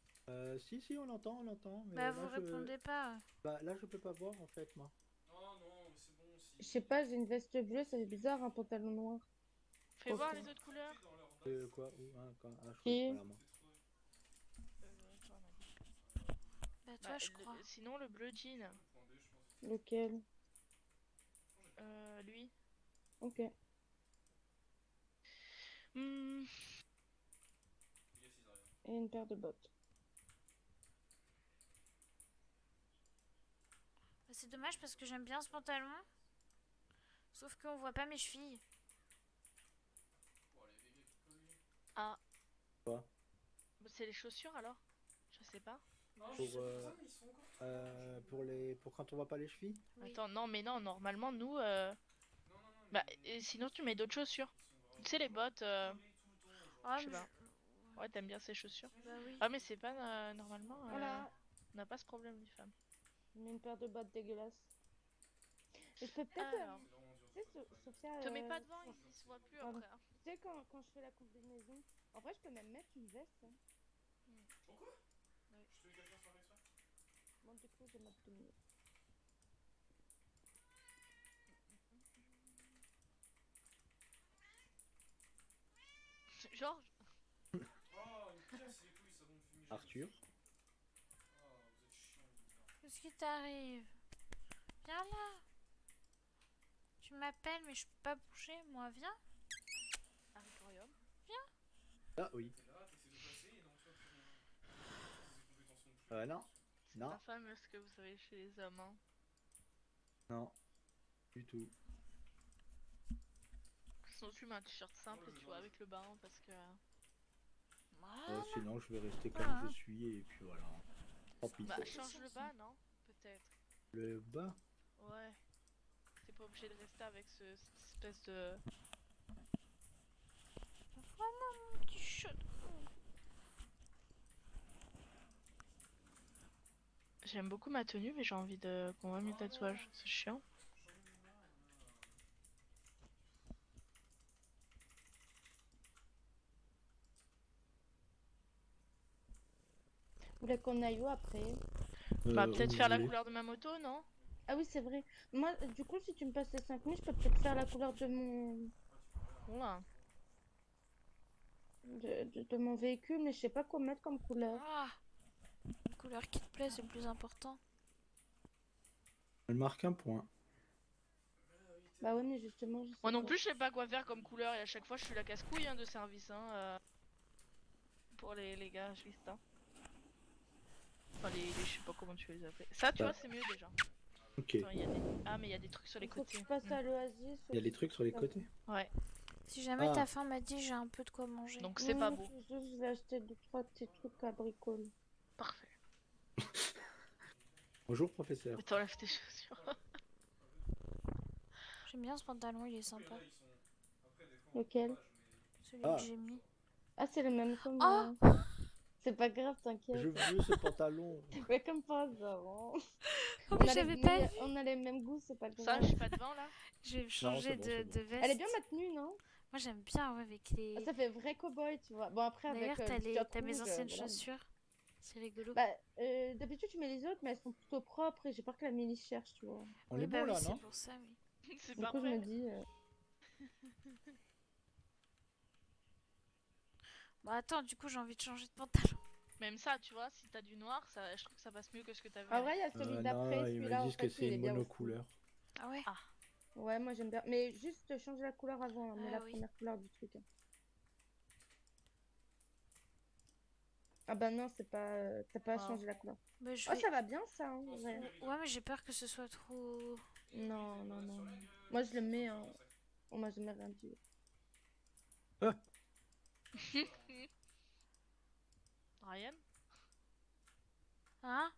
Si, on l'entend, mais Bah là, vous répondez pas. Bah là, je peux pas voir en fait, moi. Je sais pas, j'ai une veste bleue, ça fait bizarre, un pantalon noir. Fais voir les autres couleurs. Quoi Où je Qui voilà, moi. Bah toi, je crois. Sinon, le bleu jean. Lequel Lui. Ok. Et une paire de bottes. Bah, c'est dommage parce que j'aime bien ce pantalon. Sauf qu'on voit pas mes chevilles. Ah. Quoi C'est les chaussures alors? Je sais pas. Pour quand on voit pas les chevilles. Oui. Attends, non, mais non, normalement, nous. Bah, et sinon, tu mets d'autres chaussures. Tu sais, les bottes. Ah, je sais mais pas. Ouais, t'aimes bien ces chaussures? Bah oui. Ah, mais c'est pas normalement. Voilà. On n'a pas ce problème, les femmes. Je mets une paire de bottes dégueulasses. Et je peux peut-être. Tu sais, Sophia. Te mets pas devant, il se voit plus pardon. après. Hein. Tu sais, quand je fais la combinaison, en vrai, je peux même mettre une veste. Hein. Pourquoi Ouais. Je fais quelqu'un sans exprès. Bon, du coup, je vais mettre 2 minutes. Georges. Oh, il me casse les couilles, ça va me fumer. Arthur. Oh, vous êtes chiant. Qu'est-ce qui t'arrive? Viens là. Tu m'appelles, mais je peux pas bouger. Moi, viens. Aricorium. Viens. Ah oui. Non. C'est Non. pas fameux ce que vous savez chez les hommes. Hein. Non. Du tout. Sinon, tu mets un t-shirt simple, tu vois, avec le bain, parce que. Sinon, je vais rester comme je suis et puis voilà. Tant pis. Bah, change le bas, non? Peut-être. Le bas. Ouais. T'es pas obligé de rester avec cette espèce de. Voilà mon petit chat. J'aime beaucoup ma tenue, mais j'ai envie de qu'on voit mes tatouages. C'est chiant. Vous voulez qu'on aille où après Bah, peut-être faire la couleur de ma moto, non? Ah oui, c'est vrai. Moi, du coup, si tu me passes les 5 minutes, je peux peut-être faire la couleur de mon. Ouais. De mon véhicule, mais je sais pas quoi mettre comme couleur. Ah, une couleur qui te plaît, c'est le plus important. Elle marque un point. Bah ouais, mais justement, je sais Moi non pas. plus, je sais pas quoi faire comme couleur et à chaque fois, je suis la casse-couille hein, de service. Hein, pour les gars, juste. Hein. Enfin, je sais pas comment tu veux les appeler. Ça, tu vois, c'est mieux déjà. Ok. Attends, ah, mais il y a des trucs sur les Faut que côtés. je passe à l'Oasis. Il y a les trucs sur les côtés. Ouais. Si jamais t'as faim, m'a dit j'ai un peu de quoi manger. Donc c'est pas beau. Je vais acheter 2-3 petits trucs à bricoler. Parfait. Bonjour professeur. T'enlèves tes chaussures. J'aime bien ce pantalon, il est sympa. Lequel? Celui que j'ai mis. Ah, c'est le même que Oh moi. C'est pas grave, t'inquiète. Je veux ce pantalon. Mais comme pas hasard. Hein. Oh, mais j'avais pas vu. On a les mêmes goûts, c'est pas grave. Ça, je suis pas devant là. J'ai changé de veste. Elle est bien ma tenue, non? Moi j'aime bien ouais, avec les. Ah, ça fait vrai cowboy, tu vois. Bon, après, avec. D'ailleurs, t'as mes anciennes chaussures. C'est rigolo. Bah, d'habitude, tu mets les autres, mais elles sont plutôt propres et j'ai peur que la milice cherche, tu vois. On est bon là, non? C'est pour ça, oui. C'est du coup, je me dis. Bon, attends, du coup, j'ai envie de changer de pantalon. Même ça, tu vois, si t'as du noir, ça, je trouve que ça passe mieux que ce que t'avais. Ah, ouais, il y a celui d'après. Non, ils me disent que c'est une monocouleur. Ah ouais? Ouais, moi j'aime bien. Mais juste changer la couleur avant, mais la oui. première couleur du truc. Hein. Ah bah non, c'est pas. T'as pas changé la couleur. Bah, Oh, ça va bien ça. Hein, ouais, mais j'ai peur que ce soit trop. Non. Moi je le mets. Hein. On m'a jamais rien dit. Ryan? Hein?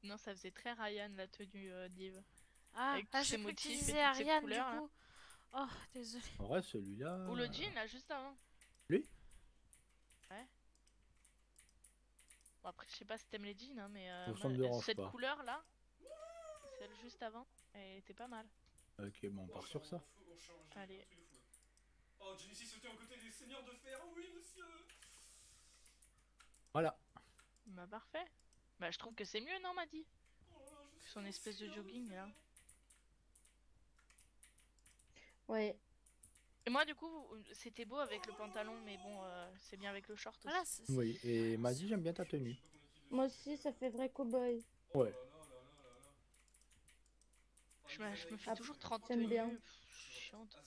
Non, ça faisait très Ryan la tenue d'Yves. Ah, avec tous j'ai ces cru que tu motifs et disais toutes ces Ariane, couleurs, du là. coup. Oh, désolé. En vrai, celui-là. Ou le jean là, juste avant. Lui? Ouais. Bon, après, je sais pas si t'aimes les jeans, hein, mais Ça me dérange cette pas. couleur là, celle juste avant, elle était pas mal. Ok, bon, on part sur ça. Allez. Oh, Genesis sautait aux côtés des seigneurs de fer, oui, monsieur. Voilà. Bah, parfait. Bah, je trouve que c'est mieux, non, Maddy? Que son espèce de jogging là. Ouais. Et moi, du coup, c'était beau avec le pantalon, mais bon, c'est bien avec le short aussi. Voilà, Oui, et m'a dit j'aime bien ta tenue. Moi aussi, ça fait vrai cowboy. Ouais. Je me fais toujours 30 j'aime bien. tenues. Chiante.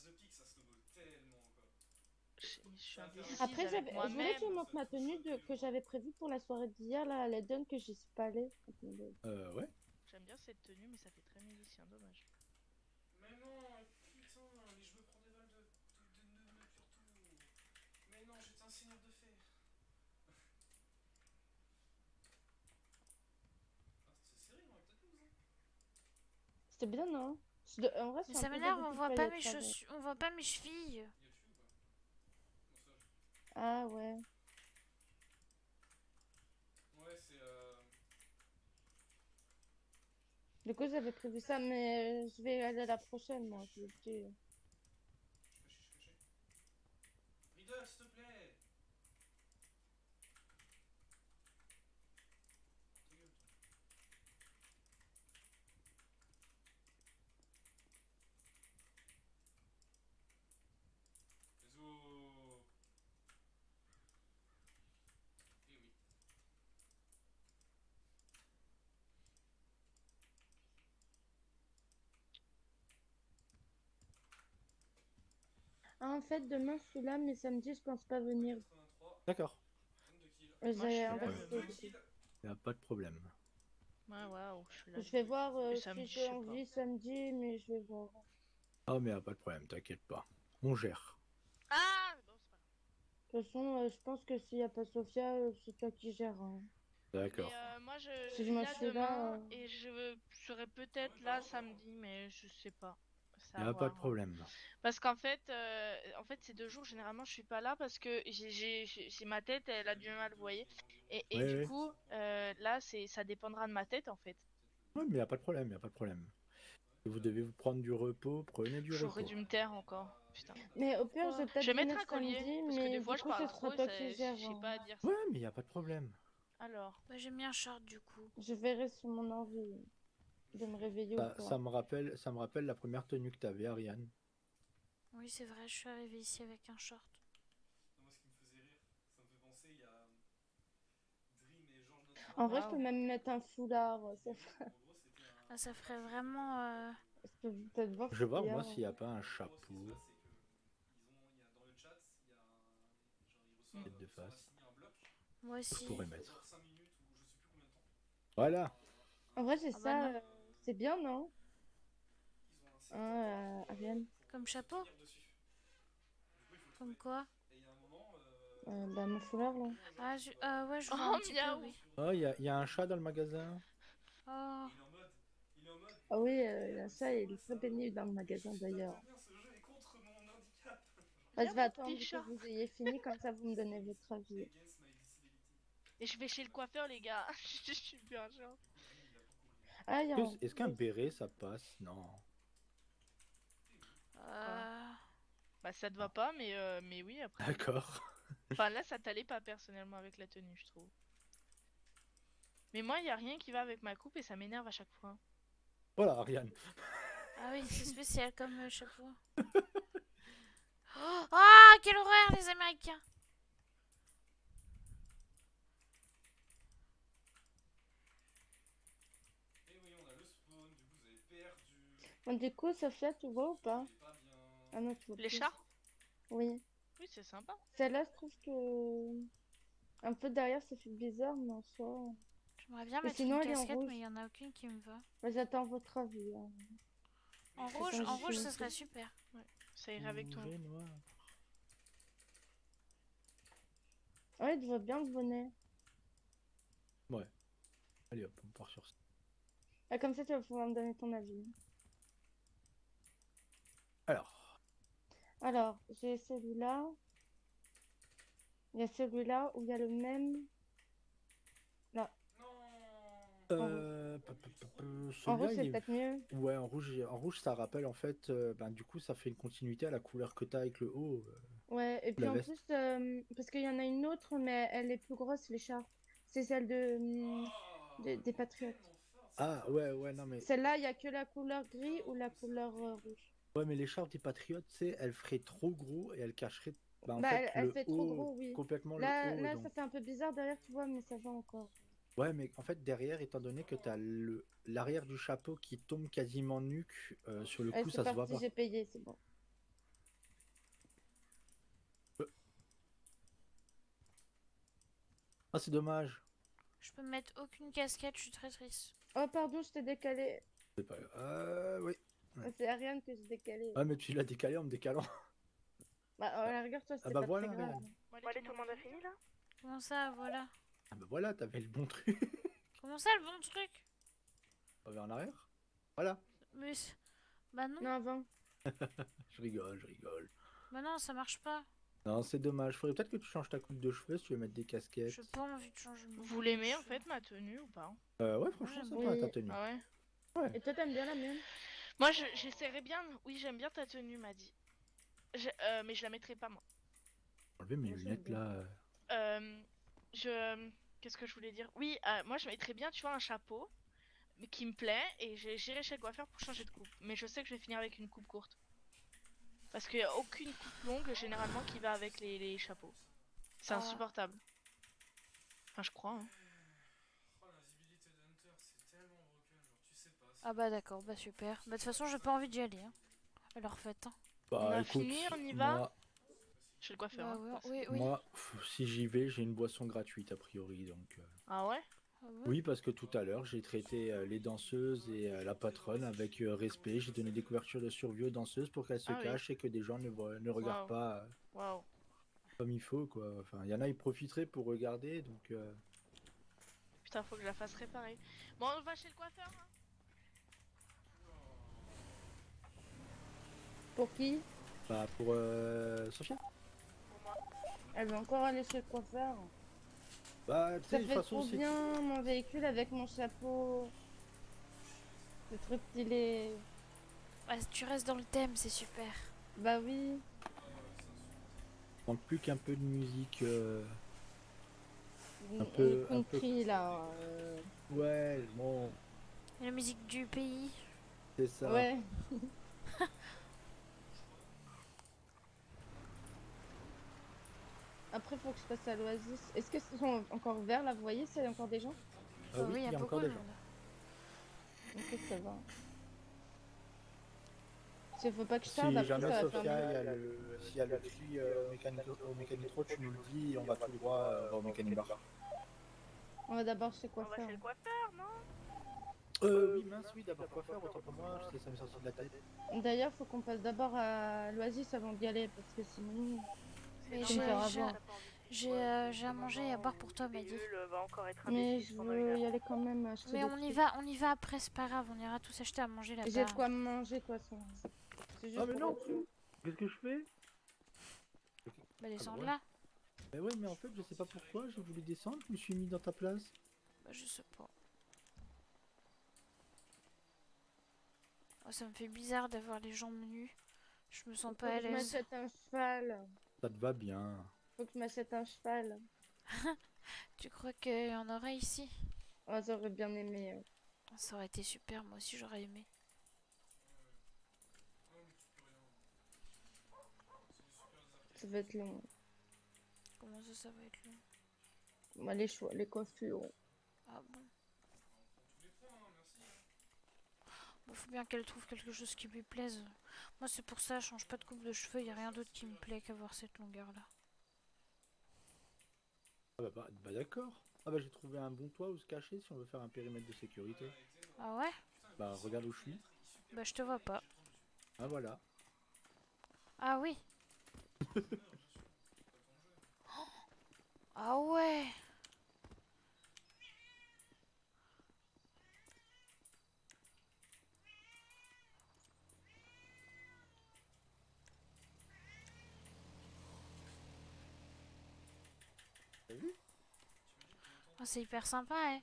Je suis indécise Après, avec je voulais moi-même. qu'il montre ma tenue que j'avais prévue pour la soirée d'hier, là, à l'Eden, que j'y suis pas allée. Ouais. J'aime bien cette tenue, mais ça fait très musicien, dommage. Mais non, putain, mais je me prends des balles de pur tout. Mais non, j'étais un seigneur de fer. C'est serré, non, peut-être nous, hein. C'était bien, non? En vrai, Mais c'est ça un peu m'énerve, on d'habitude voit qu'il pas fallait mes être avec. chaussures, on voit pas mes chevilles. Ah ouais. Ouais, c'est Du coup, j'avais prévu ça, mais je vais aller à la prochaine, moi. Je le dis. Riddle, s'il te plaît. Zo. Eh oui. Ah, en fait, demain, je suis là, mais samedi, je pense pas venir. D'accord. J'ai Moi, je suis là investi demain. aussi. Y a pas de problème. Ouais, waouh, je suis là. Je vais voir Et si samedi, j'ai je sais envie samedi, mais je vais voir. Ah, mais y a pas de problème, t'inquiète pas. On gère. Ah, bon, c'est pas grave. De toute façon, je pense que s'il n'y a pas Sophia, c'est toi qui gères. Hein. D'accord. Mais moi, je Si suis moi, là je suis demain là, et je serai peut-être là samedi, mais je sais pas. C'est Y à a pas de voir. problème. Parce qu'en fait, ces 2 jours, généralement, je suis pas là parce que j'ai ma tête, elle a du mal, vous voyez. Et Ouais, du ouais. coup, là, ça dépendra de ma tête, en fait. Ouais, mais y a pas de problème, y a pas de problème. Si vous devez vous prendre du repos, prenez du J'aurais repos. dû me taire encore. Putain. Mais au pire, je vais Je peut-être vais mettre venir un collier, samedi, parce que des mais fois, du je coup, parle ce sera trop et toi ça, qui je gères. sais Hein. pas à dire ça. Ouais, mais y a pas de problème. Alors. Bah, j'ai mis un short du coup. Je verrai sur mon envie de me réveiller ou pas. Ça me rappelle la première tenue que t'avais, Ariane. Oui, c'est vrai, je suis arrivée ici avec un short. Non, moi, ce qui me faisait rire, ça me fait penser, il y a Dream et Georges Notre. En vrai, je peux même mettre un foulard. Ça ferait... Ah, ça ferait vraiment. Je peux peut-être voir Je vais voir, moi, foulard. s'il y a pas un chapeau. Dans le chat, il y a un. Genre, ils reçoivent. Tête de face. Signer un bloc. Moi Je aussi. pourrais mettre. 5 minutes ou je sais plus combien de temps. Voilà. En vrai, j'ai Ah bah ça. non. C'est bien, non? Ariane. Comme chapeau? Comme quoi? Bah, mon foulard, là. Ah, ouais, je vois Oh, un petit peu, miaou. oui. Oh, y a un chat dans le magasin. Oh. Ah oui, ça, il est très pénible dans le magasin, d'ailleurs. Ce jeu est contre mon handicap. Bah, je vais mon attendre petit que chat. vous ayez fini, comme ça, vous me donnez votre avis. Et je vais chez le coiffeur, les gars. Je suis bien, genre. Ah, il y a un... Est-ce qu'un béret, ça passe? Non. Bah, ça te va pas, mais oui, après. D'accord. Enfin, là, ça t'allait pas personnellement avec la tenue, je trouve. Mais moi, il y a rien qui va avec ma coupe et ça m'énerve à chaque fois. Voilà, Ariane. Ah oui, c'est spécial comme chapeau. Oh, ah, quelle horreur, les Américains! Et oui, on a le spawn, du coup, vous avez perdu. Bon, du coup, Sophia, tu vois ou pas? Ah non, tu vois Les plus. chats? Oui. Oui, c'est sympa. Celle-là, je trouve que... Un peu derrière, ça fait bizarre, mais en soi... J'aimerais bien Et mettre sinon, une elle est en casquette, rouge. mais il y en a aucune qui me va. Bah, j'attends votre avis. Hein. En Attends, rouge, je ça suis- serait super. Ouais, ça irait avec toi. Rouge et noir. Ouais, tu vois bien le bonnet. Ouais. Allez hop, on part sur ça. Ah, comme ça, tu vas pouvoir me donner ton avis. Alors, Alors, j'ai celui-là. Il y a celui-là où il y a le même. Là. En Celui-là, rouge, c'est il est... peut-être mieux. Ouais, en rouge, ça rappelle en fait, ben, du coup, ça fait une continuité à la couleur que t'as avec le haut. Ouais, et puis La en veste. plus, parce qu'il y en a une autre, mais elle est plus grosse, l'écharpe. C'est celle des Patriotes. Ah, ouais, non, mais. Celle-là, il n'y a que la couleur gris ou la couleur rouge. Ouais, mais l'écharpe des Patriotes, tu sais, elle ferait trop gros et elle cacherait, bah, en Bah, fait, elle le fait trop haut, gros, oui. complètement le Là, haut. là, Donc... ça fait un peu bizarre derrière, tu vois, mais ça va encore. Ouais, mais en fait, derrière, étant donné que t'as l'arrière du chapeau qui tombe quasiment nuque, sur le coup, C'est ça se voit parti, pas. j'ai payé, c'est bon. Ah, c'est dommage. Je peux mettre aucune casquette, je suis très triste. Oh, pardon, je t'ai décalé. C'est pas... oui. Ouais. C'est Ariane que j'ai décalé. Ah, mais tu l'as décalé en me décalant. Bah, à la rigueur, toi, Ah c'est bah pas voilà, très grave. Ariane. Bon, allez, tout le monde a fini là? Comment ça, voilà? Ah bah voilà, t'avais le bon truc. Comment ça, le bon truc? Vers en arrière. Voilà. Mais... Bah non. Non, avant. Je rigole. Bah non, ça marche pas. Non, c'est dommage. Faudrait peut-être que tu changes ta coupe de cheveux si tu veux mettre des casquettes. J'ai pas envie de changer mon Vous l'aimez en fait ma tenue ou pas? Ouais, franchement, ça va ta tenue. Ah ouais? Ouais. Et toi, t'aimes bien la mienne? Moi, j'essaierais bien. Oui, j'aime bien ta tenue, m'a dit. Mais je la mettrai pas moi. Enlever mes lunettes là. Qu'est-ce que je voulais dire? Oui, moi je mettrais bien, tu vois, un chapeau mais qui me plaît et j'irai chez le coiffeur pour changer de coupe. Mais je sais que je vais finir avec une coupe courte. Parce qu'il n'y a aucune coupe longue généralement qui va avec les chapeaux. C'est insupportable. Enfin, je crois. Hein. Ah bah d'accord, bah super. Bah de toute façon, j'ai pas envie d'y aller. Hein. Alors faites. Hein. Bah, On a écoute, fini, on y va moi, chez le coiffeur. Bah, Hein, ouais, parce que- oui. moi, si j'y vais, j'ai une boisson gratuite a priori. Donc, Ah ouais? oui, parce que tout à l'heure, j'ai traité les danseuses et la patronne avec respect. J'ai donné des couvertures de survie aux danseuses pour qu'elles se Ah oui. cachent et que des gens ne regardent Waouh. pas Waouh. comme il faut, quoi. Enfin, il y en a, ils profiteraient pour regarder, donc... Putain, faut que je la fasse réparer. Bon, on va chez le coiffeur. Hein. Pour qui? Bah, pour Sophia. Pour moi. Elle veut encore aller chez le coiffeur. Bah, tu sais, Ça de toute fait façon, trop c'est... bien, mon véhicule avec mon chapeau. C'est trop stylé. Ouais, tu restes dans le thème, c'est super. Bah oui. manque plus qu'un peu de musique... un On peu... est country, là. Ouais, bon... La musique du pays. C'est ça. Ouais. Après, faut que je passe à l'Oasis. Est-ce que ce sont encore ouverts là? Vous voyez, s'il y a encore des gens? Ah oui, il y a encore des gens. Ok, ça va. Il faut pas que je Si tarde, après jamais ça va faire Sophia, mal. s'il y a le cri au mécanitro, tu nous le dis et on va tout droit au mécanique bar. On va d'abord chez On va coiffeur. chez le coiffeur, non? Oui, mince, oui, d'abord coiffeur, autant pour moi, ça m'est sorti de la tête. D'ailleurs, faut qu'on passe d'abord à l'Oasis avant d'y aller, parce que sinon... Mais je vais me faire avoir. j'ai à manger et à boire pour toi, Maddy. Va encore être Mais je veux y aller quand même acheter Mais des on y va après, c'est pas grave, on ira tous acheter à manger là-bas. J'ai de quoi manger, de toute façon. C'est juste Ah mais pour non autre chose. Qu'est-ce que je fais? Bah descends ouais. là. Mais ouais, mais en fait, je sais pas pourquoi, j'ai voulu descendre, je me suis mis dans ta place. Bah je sais pas. Oh, ça me fait bizarre d'avoir les jambes nues. Je me sens Faut pas à que je l'aise. m'achète un cheval. Ça te va bien. Faut que je m'achète un cheval. Tu crois qu'il y en aurait ici? Oh, j'aurais bien aimé. Ça aurait été super, moi aussi j'aurais aimé. Ça va être long. Comment ça va être long? Moi, les coiffures. Ah bon? Bah, faut bien qu'elle trouve quelque chose qui lui plaise. Moi c'est pour ça, je change pas de coupe de cheveux, y a rien d'autre qui me plaît qu'avoir cette longueur là. Ah bah d'accord. Ah bah j'ai trouvé un bon toit où se cacher si on veut faire un périmètre de sécurité. Ah ouais? Bah regarde où je suis. Bah je te vois pas. Ah voilà. Ah oui. Ah ouais. Oh, c'est hyper sympa, hein.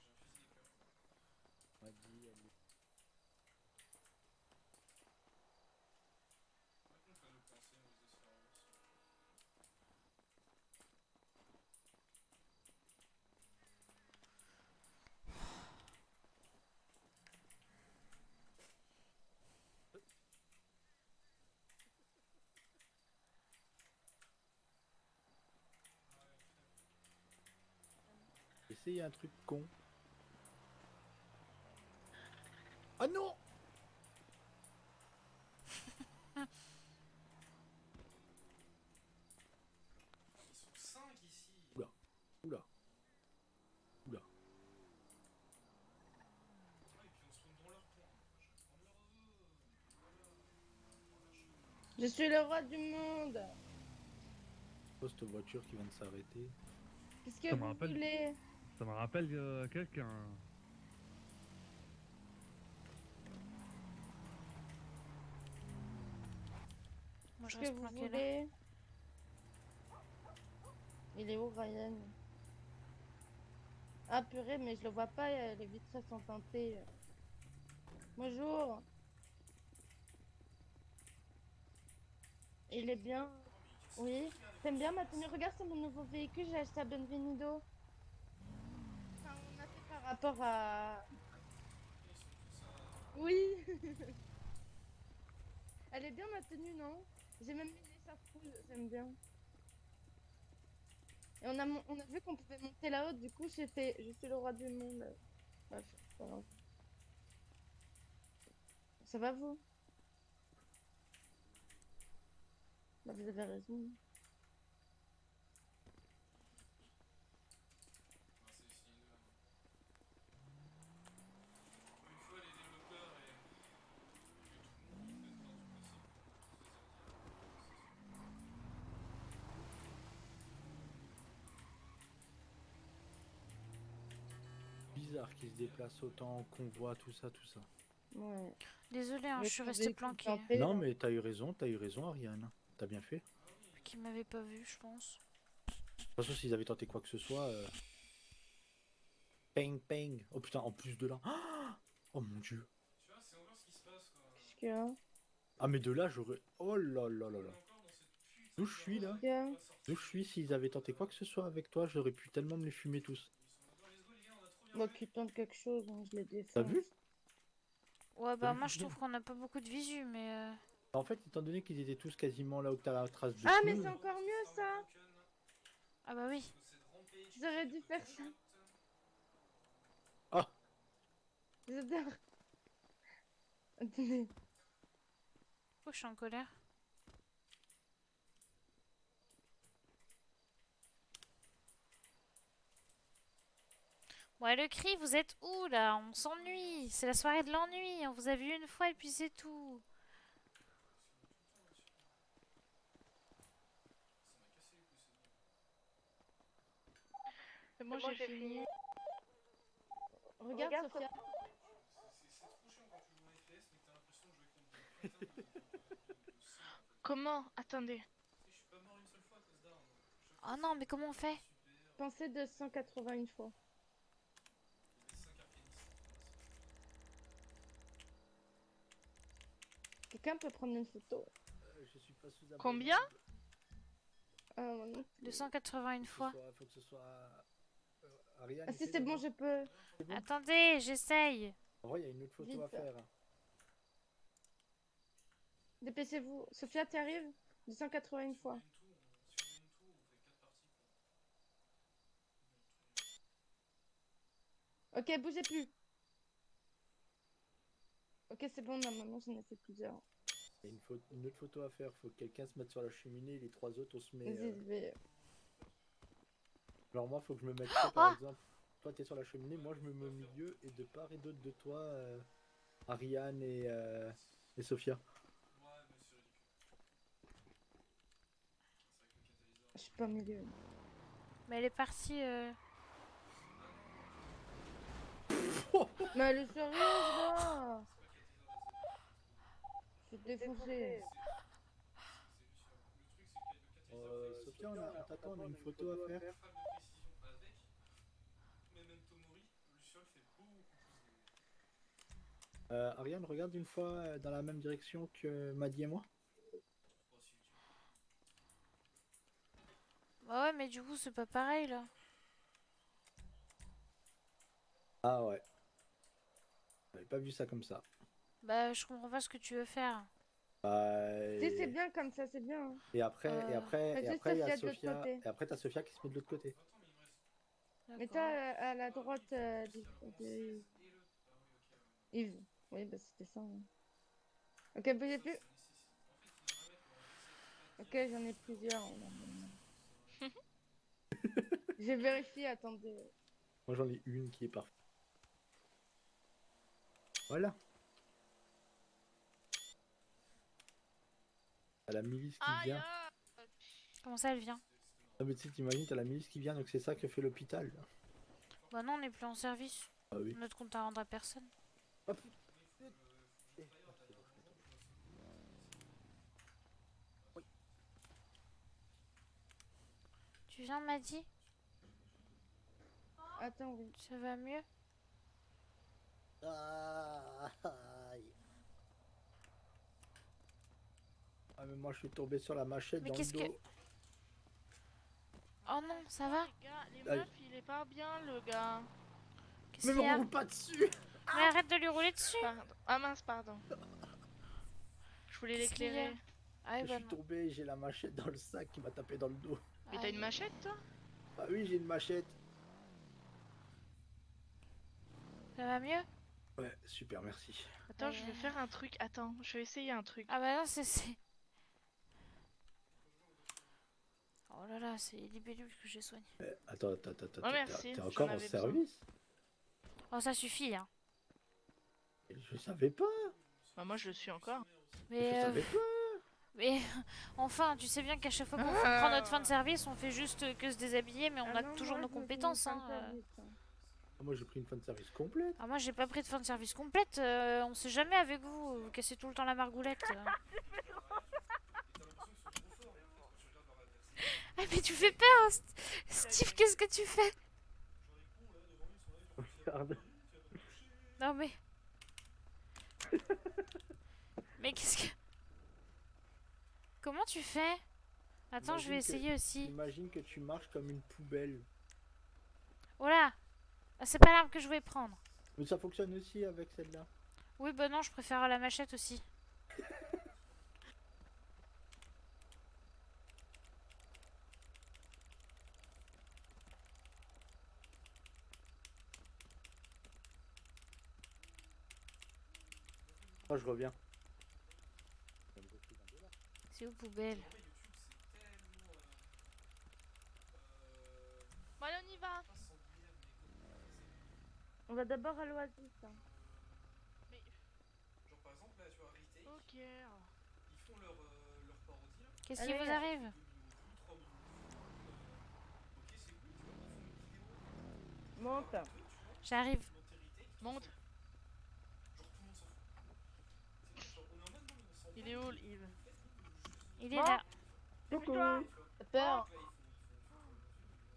Essayez un truc con. Ah non! Ils sont 5 ici. Oula, oula, oula. Ah, et puis on se tourne dans leur coin. Je vais prendre leur Je suis le roi du monde. Poste voiture qui vient de s'arrêter. Qu'est-ce que vous voulez? Ça me rappelle quelqu'un. Moi, je Qu'est-ce reste que vous planqué là. voulez? Il est où, Ryan? Ah purée, mais je le vois pas, les vitres sont teintées. Bonjour. Il est bien. Oui. T'aimes bien ma tenue? Regarde, c'est mon nouveau véhicule, j'ai acheté à Benvenido. Enfin, on a fait par rapport à... Oui. Elle est bien ma tenue, non? J'ai même mis les rouge, j'aime bien. Et on a vu qu'on pouvait monter là-haut, du coup j'ai fait... Je suis le roi du monde. Bref, c'est pas grave. Ça va vous? Bah, vous avez raison. Une fois les développeurs et tout le monde peut-être part du principe Bizarre qu'ils se déplacent autant, qu'on voit tout ça, tout ça. Ouais. Désolée, hein, Le je suis restée véhicule planquée. planté, Non, là. mais t'as eu raison, Ariane. T'as bien fait. Qui m'avait pas vu, je pense. De toute façon, s'ils avaient tenté quoi que ce soit. Peng, peng. Oh putain, en plus de là. Oh mon dieu. Tu vois, c'est encore ce qui se passe quoi. Qu'est-ce qu'il y a? Ah, mais de là, j'aurais. Oh là là là là. D'où je suis là? D'où je suis, s'ils avaient tenté quoi que ce soit avec toi, j'aurais pu tellement me les fumer tous. Moi qui tente quelque chose, hein, je les défonce. T'as vu? Ouais, T'as bah vu moi je combien? trouve qu'on a pas beaucoup de visu, mais... En fait, étant donné qu'ils étaient tous quasiment là où t'as la trace de Ah, mais pneus, c'est encore mieux ça! Ah bah oui. J'aurais dû faire ça. Ah! J'adore. Attendez. Pourquoi je suis en colère? Ouais, le cri, vous êtes où là? On s'ennuie. C'est la soirée de l'ennui. On vous a vu une fois et puis c'est tout. Moi j'ai fini. Regarde, Sophia. C'est trop chiant quand tu joues à FPS mais que t'as l'impression de jouer contre des putains de Comment? Attendez. Je suis pas mort une seule fois à cause d'armes. Oh non, mais comment on fait? Pensez 281 fois. Quelqu'un peut prendre une photo? Je suis pas sous Combien? 281 fois. Faut que ce soit. Ariane, Ah si, essaie c'est de bon, voir. je peux. Attendez, j'essaye. En vrai, il y a une autre photo à Vite. faire. Dépêchez-vous. Sophia, t'y arrives? 281 fois. Ok, bougez plus. Ok, c'est bon, normalement j'en ai fait plusieurs. Il y a une autre photo à faire. Faut que quelqu'un se mette sur la cheminée. Les trois autres, on se met. Vas-y, je vais. Alors moi, faut que je me mette ça, par exemple. Toi, t'es sur la cheminée, moi, je me mets au milieu et de part et d'autre de toi, Ariane et Sophia. Je suis pas au milieu. Mais elle est partie. Mais elle est sérieuse là! Je suis défoncée. Sophia, on t'attend, on a une photo à faire. Ariane, regarde une fois dans la même direction que Maddy et moi. Bah ouais, mais du coup, c'est pas pareil là. Ah ouais. J'avais pas vu ça comme ça. Bah, je comprends pas ce que tu veux faire. Si, c'est bien comme ça, c'est bien. Hein. Et après, Mais il y Sophia a de l'autre Sophia. côté. Et après, t'as Sophia qui se met de l'autre côté. Mais toi, à la droite de Yves. Oui, bah c'était ça. Hein. Ok, bougez plus. Ok, j'en ai plusieurs. J'ai vérifié, attendez. Moi, j'en ai une qui est parfaite. Voilà. T'as la milice qui vient. Comment ça, elle vient? Ah, mais tu sais, t'imagines, t'as la milice qui vient, donc c'est ça que fait l'hôpital. Bah non, on n'est plus en service. Ah oui. Notre compte à rendre à personne. Hop. Tu viens, Maddy? Attends, oui. Ça va mieux? Ah, mais moi, je suis tombé sur la machette Mais dans le qu'est-ce dos. que... Oh non, ça va? Les gars, les meufs, il est pas bien, le gars. Qu'est-ce Mais qu'il y a? me roule pas dessus! Mais arrête de lui rouler dessus! Pardon. Ah mince, pardon. Je voulais Qu'est-ce qu'il y a? l'éclairer. Ah, Je bah suis non. tombé, j'ai la machette dans le sac qui m'a tapé dans le dos. Mais t'as une machette, toi? Ah oui, j'ai une machette. Ça va mieux? Ouais, super, merci. Attends, je vais faire un truc. Attends, je vais essayer un truc. Ah bah non, c'est... Oh là là, c'est libellule que j'ai soigné. Attends, Oh, merci, t'es j'en encore en avais besoin. service? Oh, ça suffit, hein. Je savais pas. Bah moi, je le suis encore. Mais... Je savais pas. Mais enfin, tu sais bien qu'à chaque fois qu'on prend notre fin de service, on fait juste que se déshabiller, mais on a toujours nos compétences. Hein. Ah, moi, j'ai pris une fin de service complète. Ah, moi, j'ai pas pris de fin de service complète. On sait jamais avec vous. Vous cassez tout le temps la margoulette. Ah, mais tu fais peur, hein, Steve. Qu'est-ce que tu fais? Regarde. Non, mais. Mais qu'est-ce que. Comment tu fais? Attends, je vais essayer aussi. Imagine que tu marches comme une poubelle. Oh là! Ah, c'est pas l'arme que je voulais prendre. Mais ça fonctionne aussi avec celle-là. Oui, bah non, je préfère la machette aussi. Moi, je reviens. C'est où poubelle? Bon, allez, on y va. On va d'abord à l'Oasis. Hein. Mais... Genre par exemple là tu vois Retake, Ok. ils font leur parodie là. Qu'est-ce qui vous arrive? Ok c'est cool tu vois, ils font une vidéo. Monte. J'arrive. Monte. Genre tout le monde s'en fout. Genre on est en mode non mais on s'en Il est où, Yves? Il est là. Coucou. T'as peur?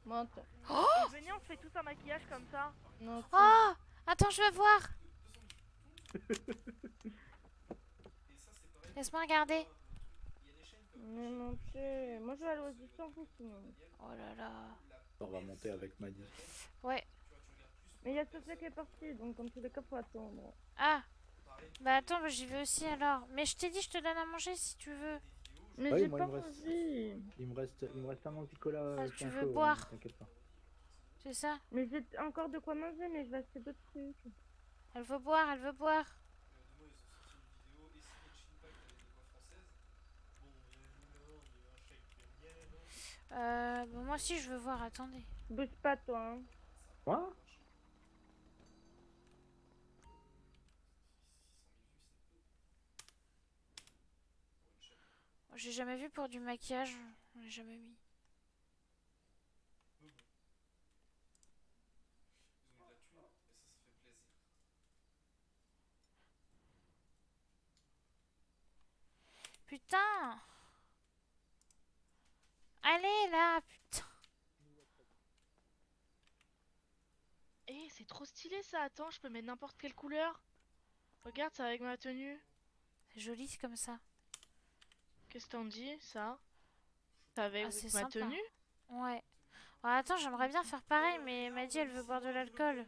Monte. Oh! Venez, on fait tous un maquillage comme ça. Non. Oh! Attends, je veux voir. Laisse-moi regarder. Mais montez. Moi je vais à l'Oasis sans vous sinon. Oh là là. On va monter avec Maddy. Ouais. Mais il y a Sophia qui est partie, donc dans tous les cas faut attendre. Ah! Bah attends, bah, j'y vais aussi alors. Mais je t'ai dit, je te donne à manger si tu veux. Mais Oui, j'ai moi, pas mangé. il me reste un Manticola. Ah, tu veux boire? T'inquiète pas. C'est ça? Mais j'ai encore de quoi manger, mais je vais acheter d'autres trucs. Elle veut boire, elle veut boire. Bon, moi aussi je veux voir, attendez. Bouge pas toi. Hein. Quoi? J'ai jamais vu pour du maquillage, on l'a jamais mis. Putain! Allez là, putain! Eh, c'est trop stylé ça. Attends, je peux mettre n'importe quelle couleur. Regarde, ça avec ma tenue. C'est joli c'est comme ça. Qu'est-ce que t'en dis, ça? Ça avec c'est ma sympa. tenue? Ouais. Oh, attends, j'aimerais bien faire pareil, mais elle m'a dit elle veut boire de l'alcool.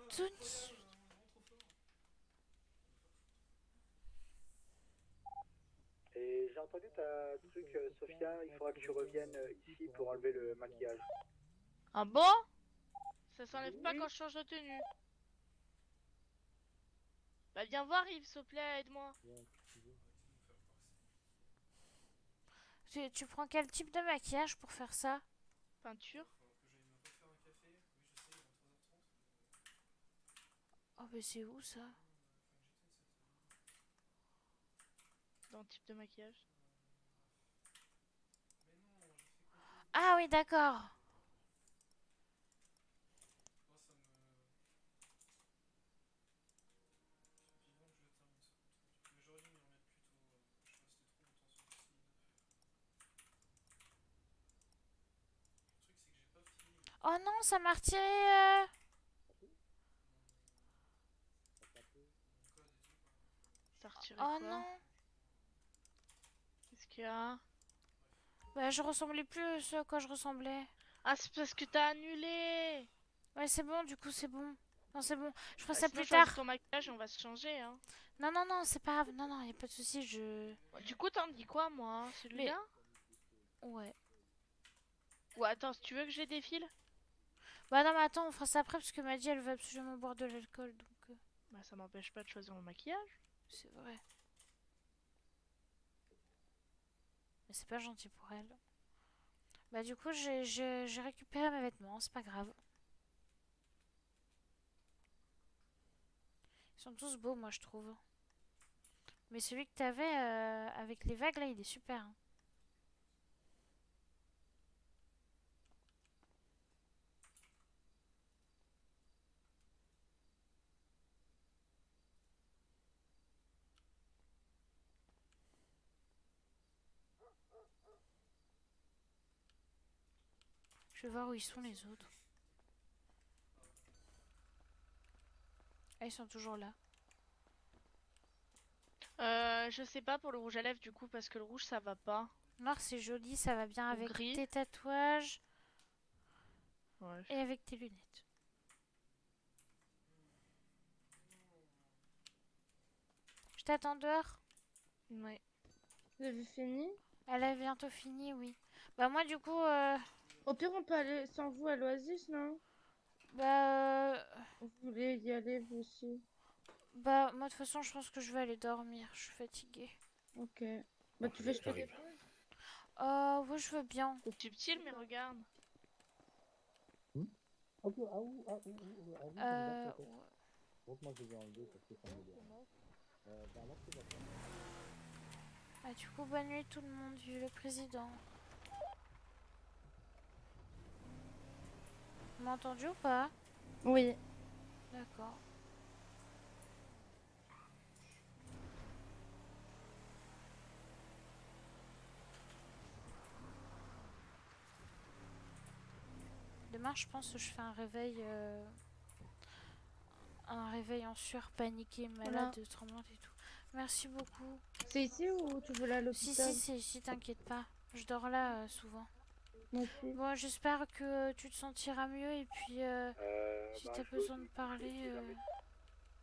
Tony. Et j'ai entendu ta truc, Sophia, il faudra que tu reviennes ici pour enlever le maquillage. Ah bon? Ça s'enlève pas quand je change de tenue. Bah viens voir Yves, s'il te plaît, aide-moi. Tu prends quel type de maquillage pour faire ça? Peinture. Oh mais c'est où ça? Dans le type de maquillage. Ah oui d'accord. Oh non, ça m'a retiré. T'as retiré Oh quoi? non. Qu'est-ce qu'il y a? Bah je ressemblais plus à ce à quoi je ressemblais. Ah c'est parce que t'as annulé. Ouais c'est bon, du coup c'est bon. Non c'est bon, je ferai Ah, ça sinon, plus choisis tard. ton maquillage et on va se changer hein. Non non non, c'est pas grave. Non non, y a pas de souci, je... Du coup t'en dis quoi moi? Celui-là? Ouais. Ou attends, si tu veux que je les défile? Bah non mais attends, on fera ça après parce que Maddy elle veut absolument boire de l'alcool donc... Bah ça m'empêche pas de choisir mon maquillage. C'est vrai. Mais c'est pas gentil pour elle. Bah du coup j'ai récupéré mes vêtements, c'est pas grave. Ils sont tous beaux moi je trouve. Mais celui que t'avais avec les vagues là il est super. Hein. Je vais voir où ils sont les autres. Ah ils sont toujours là. Je sais pas pour le rouge à lèvres du coup parce que le rouge ça va pas. Noir c'est joli, ça va bien Ou avec gris. tes tatouages Ouais. et avec tes lunettes. Je t'attends dehors. Ouais. Vous avez fini? Elle a bientôt fini, oui. Bah moi du coup... Au pire on peut aller sans vous à l'Oasis, non? Bah... Vous voulez y aller vous aussi? Bah moi de toute façon je pense que je vais aller dormir, je suis fatiguée. Ok. Bah tu veux que je te j'arrive. dépose? Ouais je veux bien. C'est subtil mais regarde. Ok, Euh... Donc moi je vais enlever parce que ça me Ah, du coup bonne nuit tout le monde, vive le président. Vous m'avez entendu ou pas? Oui. D'accord. Demain, je pense que je fais un réveil en sueur, paniqué, malade, Voilà. tremblante et tout. Merci beaucoup. C'est ici ou tu veux aller à l'hôpital? Si, c'est ici, t'inquiète pas. Je dors là souvent. Moi aussi. Bon, j'espère que tu te sentiras mieux et puis si t'as besoin de parler...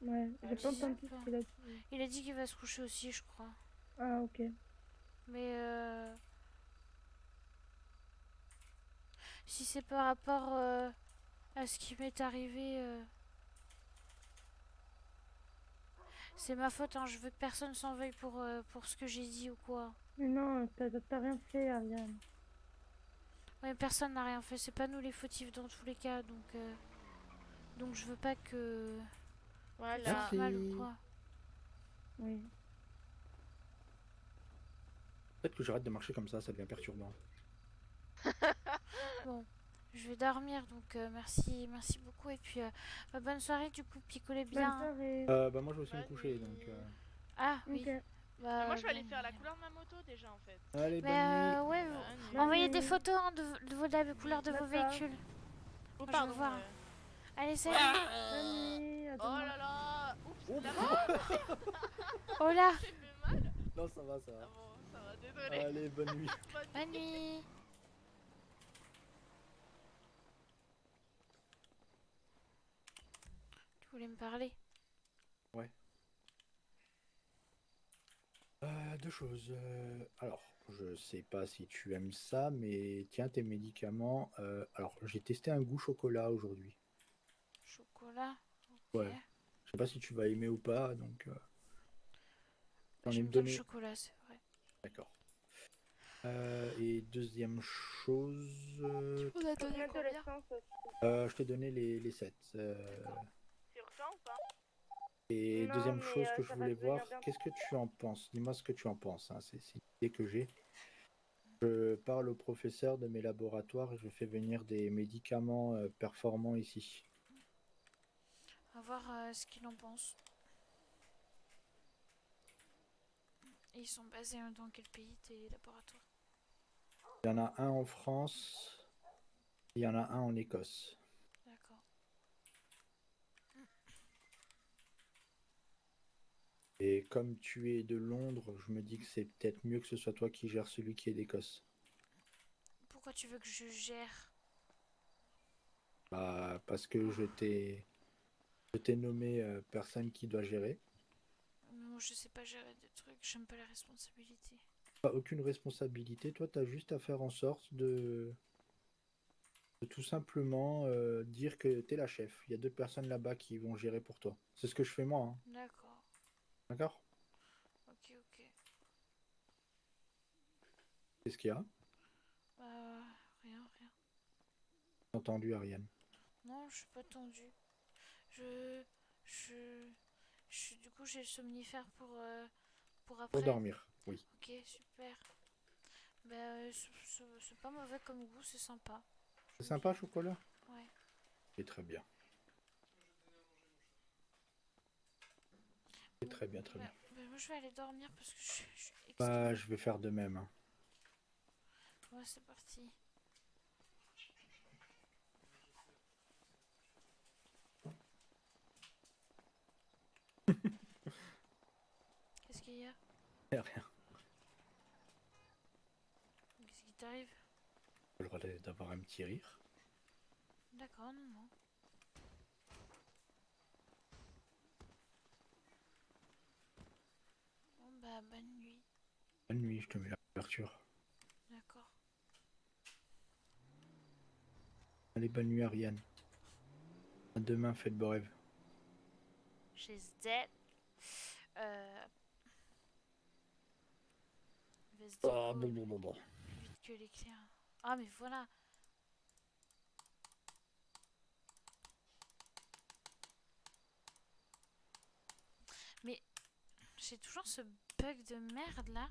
Ouais, j'ai pas entendu ce qu'il a dit. Il a dit qu'il va se coucher aussi, je crois. Ah ok. Mais si c'est par rapport à ce qui m'est arrivé, c'est ma faute, hein. Je veux que personne s'en veuille pour ce que j'ai dit ou quoi. Mais non, t'as rien fait, Ariane. Ouais, personne n'a rien fait, c'est pas nous les fautifs dans tous les cas, donc je veux pas que... Voilà. ça fasse mal ou quoi. Oui. Peut-être que j'arrête de marcher comme ça devient perturbant. Bon, je vais dormir, donc merci beaucoup et puis bah, bonne soirée du coup, picolez bien. Bonne soirée. Bah moi je vais aussi me coucher donc... Ah oui. Ok. Bah, moi je vais aller faire la couleur de ma moto déjà en fait. Allez, bonne mais nuit. ouais, envoyez des photos hein, de la couleur de vos D'accord. véhicules. Oh Je pardon. veux voir. Allez, salut. Bonne nuit, à Oh demain. là là. Oups. Oh là. J'ai fait mal. Non, ça va, ça va. Ah bon, ça va, désolé. Allez, bonne nuit. Bonne nuit. Tu voulais me parler? Ouais. Deux choses. Alors, je sais pas si tu aimes ça, mais tiens, tes médicaments. Alors, j'ai testé un goût chocolat aujourd'hui. Chocolat? Ouais. Je sais pas si tu vas aimer ou pas, donc. J'en ai J'aime me bien le donné. chocolat, c'est vrai. D'accord. Et deuxième chose. On a donné combien? Je t'ai donné les 7. Sur ça ou pas? Et Non, deuxième mais, chose que je ça va voulais devenir voir, bien. qu'est-ce que tu en penses? Dis-moi ce que tu en penses, hein, c'est l'idée que j'ai. Je parle au professeur de mes laboratoires et je fais venir des médicaments performants ici. À voir ce qu'il en pense. Et ils sont basés dans quel pays, tes laboratoires? Il y en a un en France, il y en a un en Écosse. D'accord. Et comme tu es de Londres, je me dis que c'est peut-être mieux que ce soit toi qui gères celui qui est d'Écosse. Pourquoi tu veux que je gère? Bah, parce que je t'ai nommé personne qui doit gérer. Moi, je sais pas gérer des trucs, j'aime pas la responsabilité. Pas aucune responsabilité, toi tu as juste à faire en sorte de tout simplement dire que tu es la chef. Il y a 2 personnes là-bas qui vont gérer pour toi. C'est ce que je fais moi. Hein. D'accord. D'accord? Ok, ok. Qu'est-ce qu'il y a? Rien, rien. Entendu, Ariane. Non, je suis pas tendue. Du coup, j'ai le somnifère pour après. Pour dormir, oui. Ok, super. Bah, c'est pas mauvais comme goût, c'est sympa. C'est sympa, chocolat? Ouais. C'est très bien. C'est très bien, très bien. Bah, moi, je vais aller dormir parce que je suis extrêmement... Bah, je vais faire de même. Hein. Ouais, c'est parti. Qu'est-ce qu'il y a? Rien. Qu'est-ce qui t'arrive? J'ai le droit d'avoir un petit rire. D'accord, non, non. Bon, bah, bonne nuit. Bonne nuit, je te mets la couverture. D'accord. Allez, bonne nuit, Ariane. À demain, faites beau rêve. She's dead. Vas-y, bon. plus vite que l'éclair. Ah, mais voilà. Mais j'ai toujours ce bug de merde là.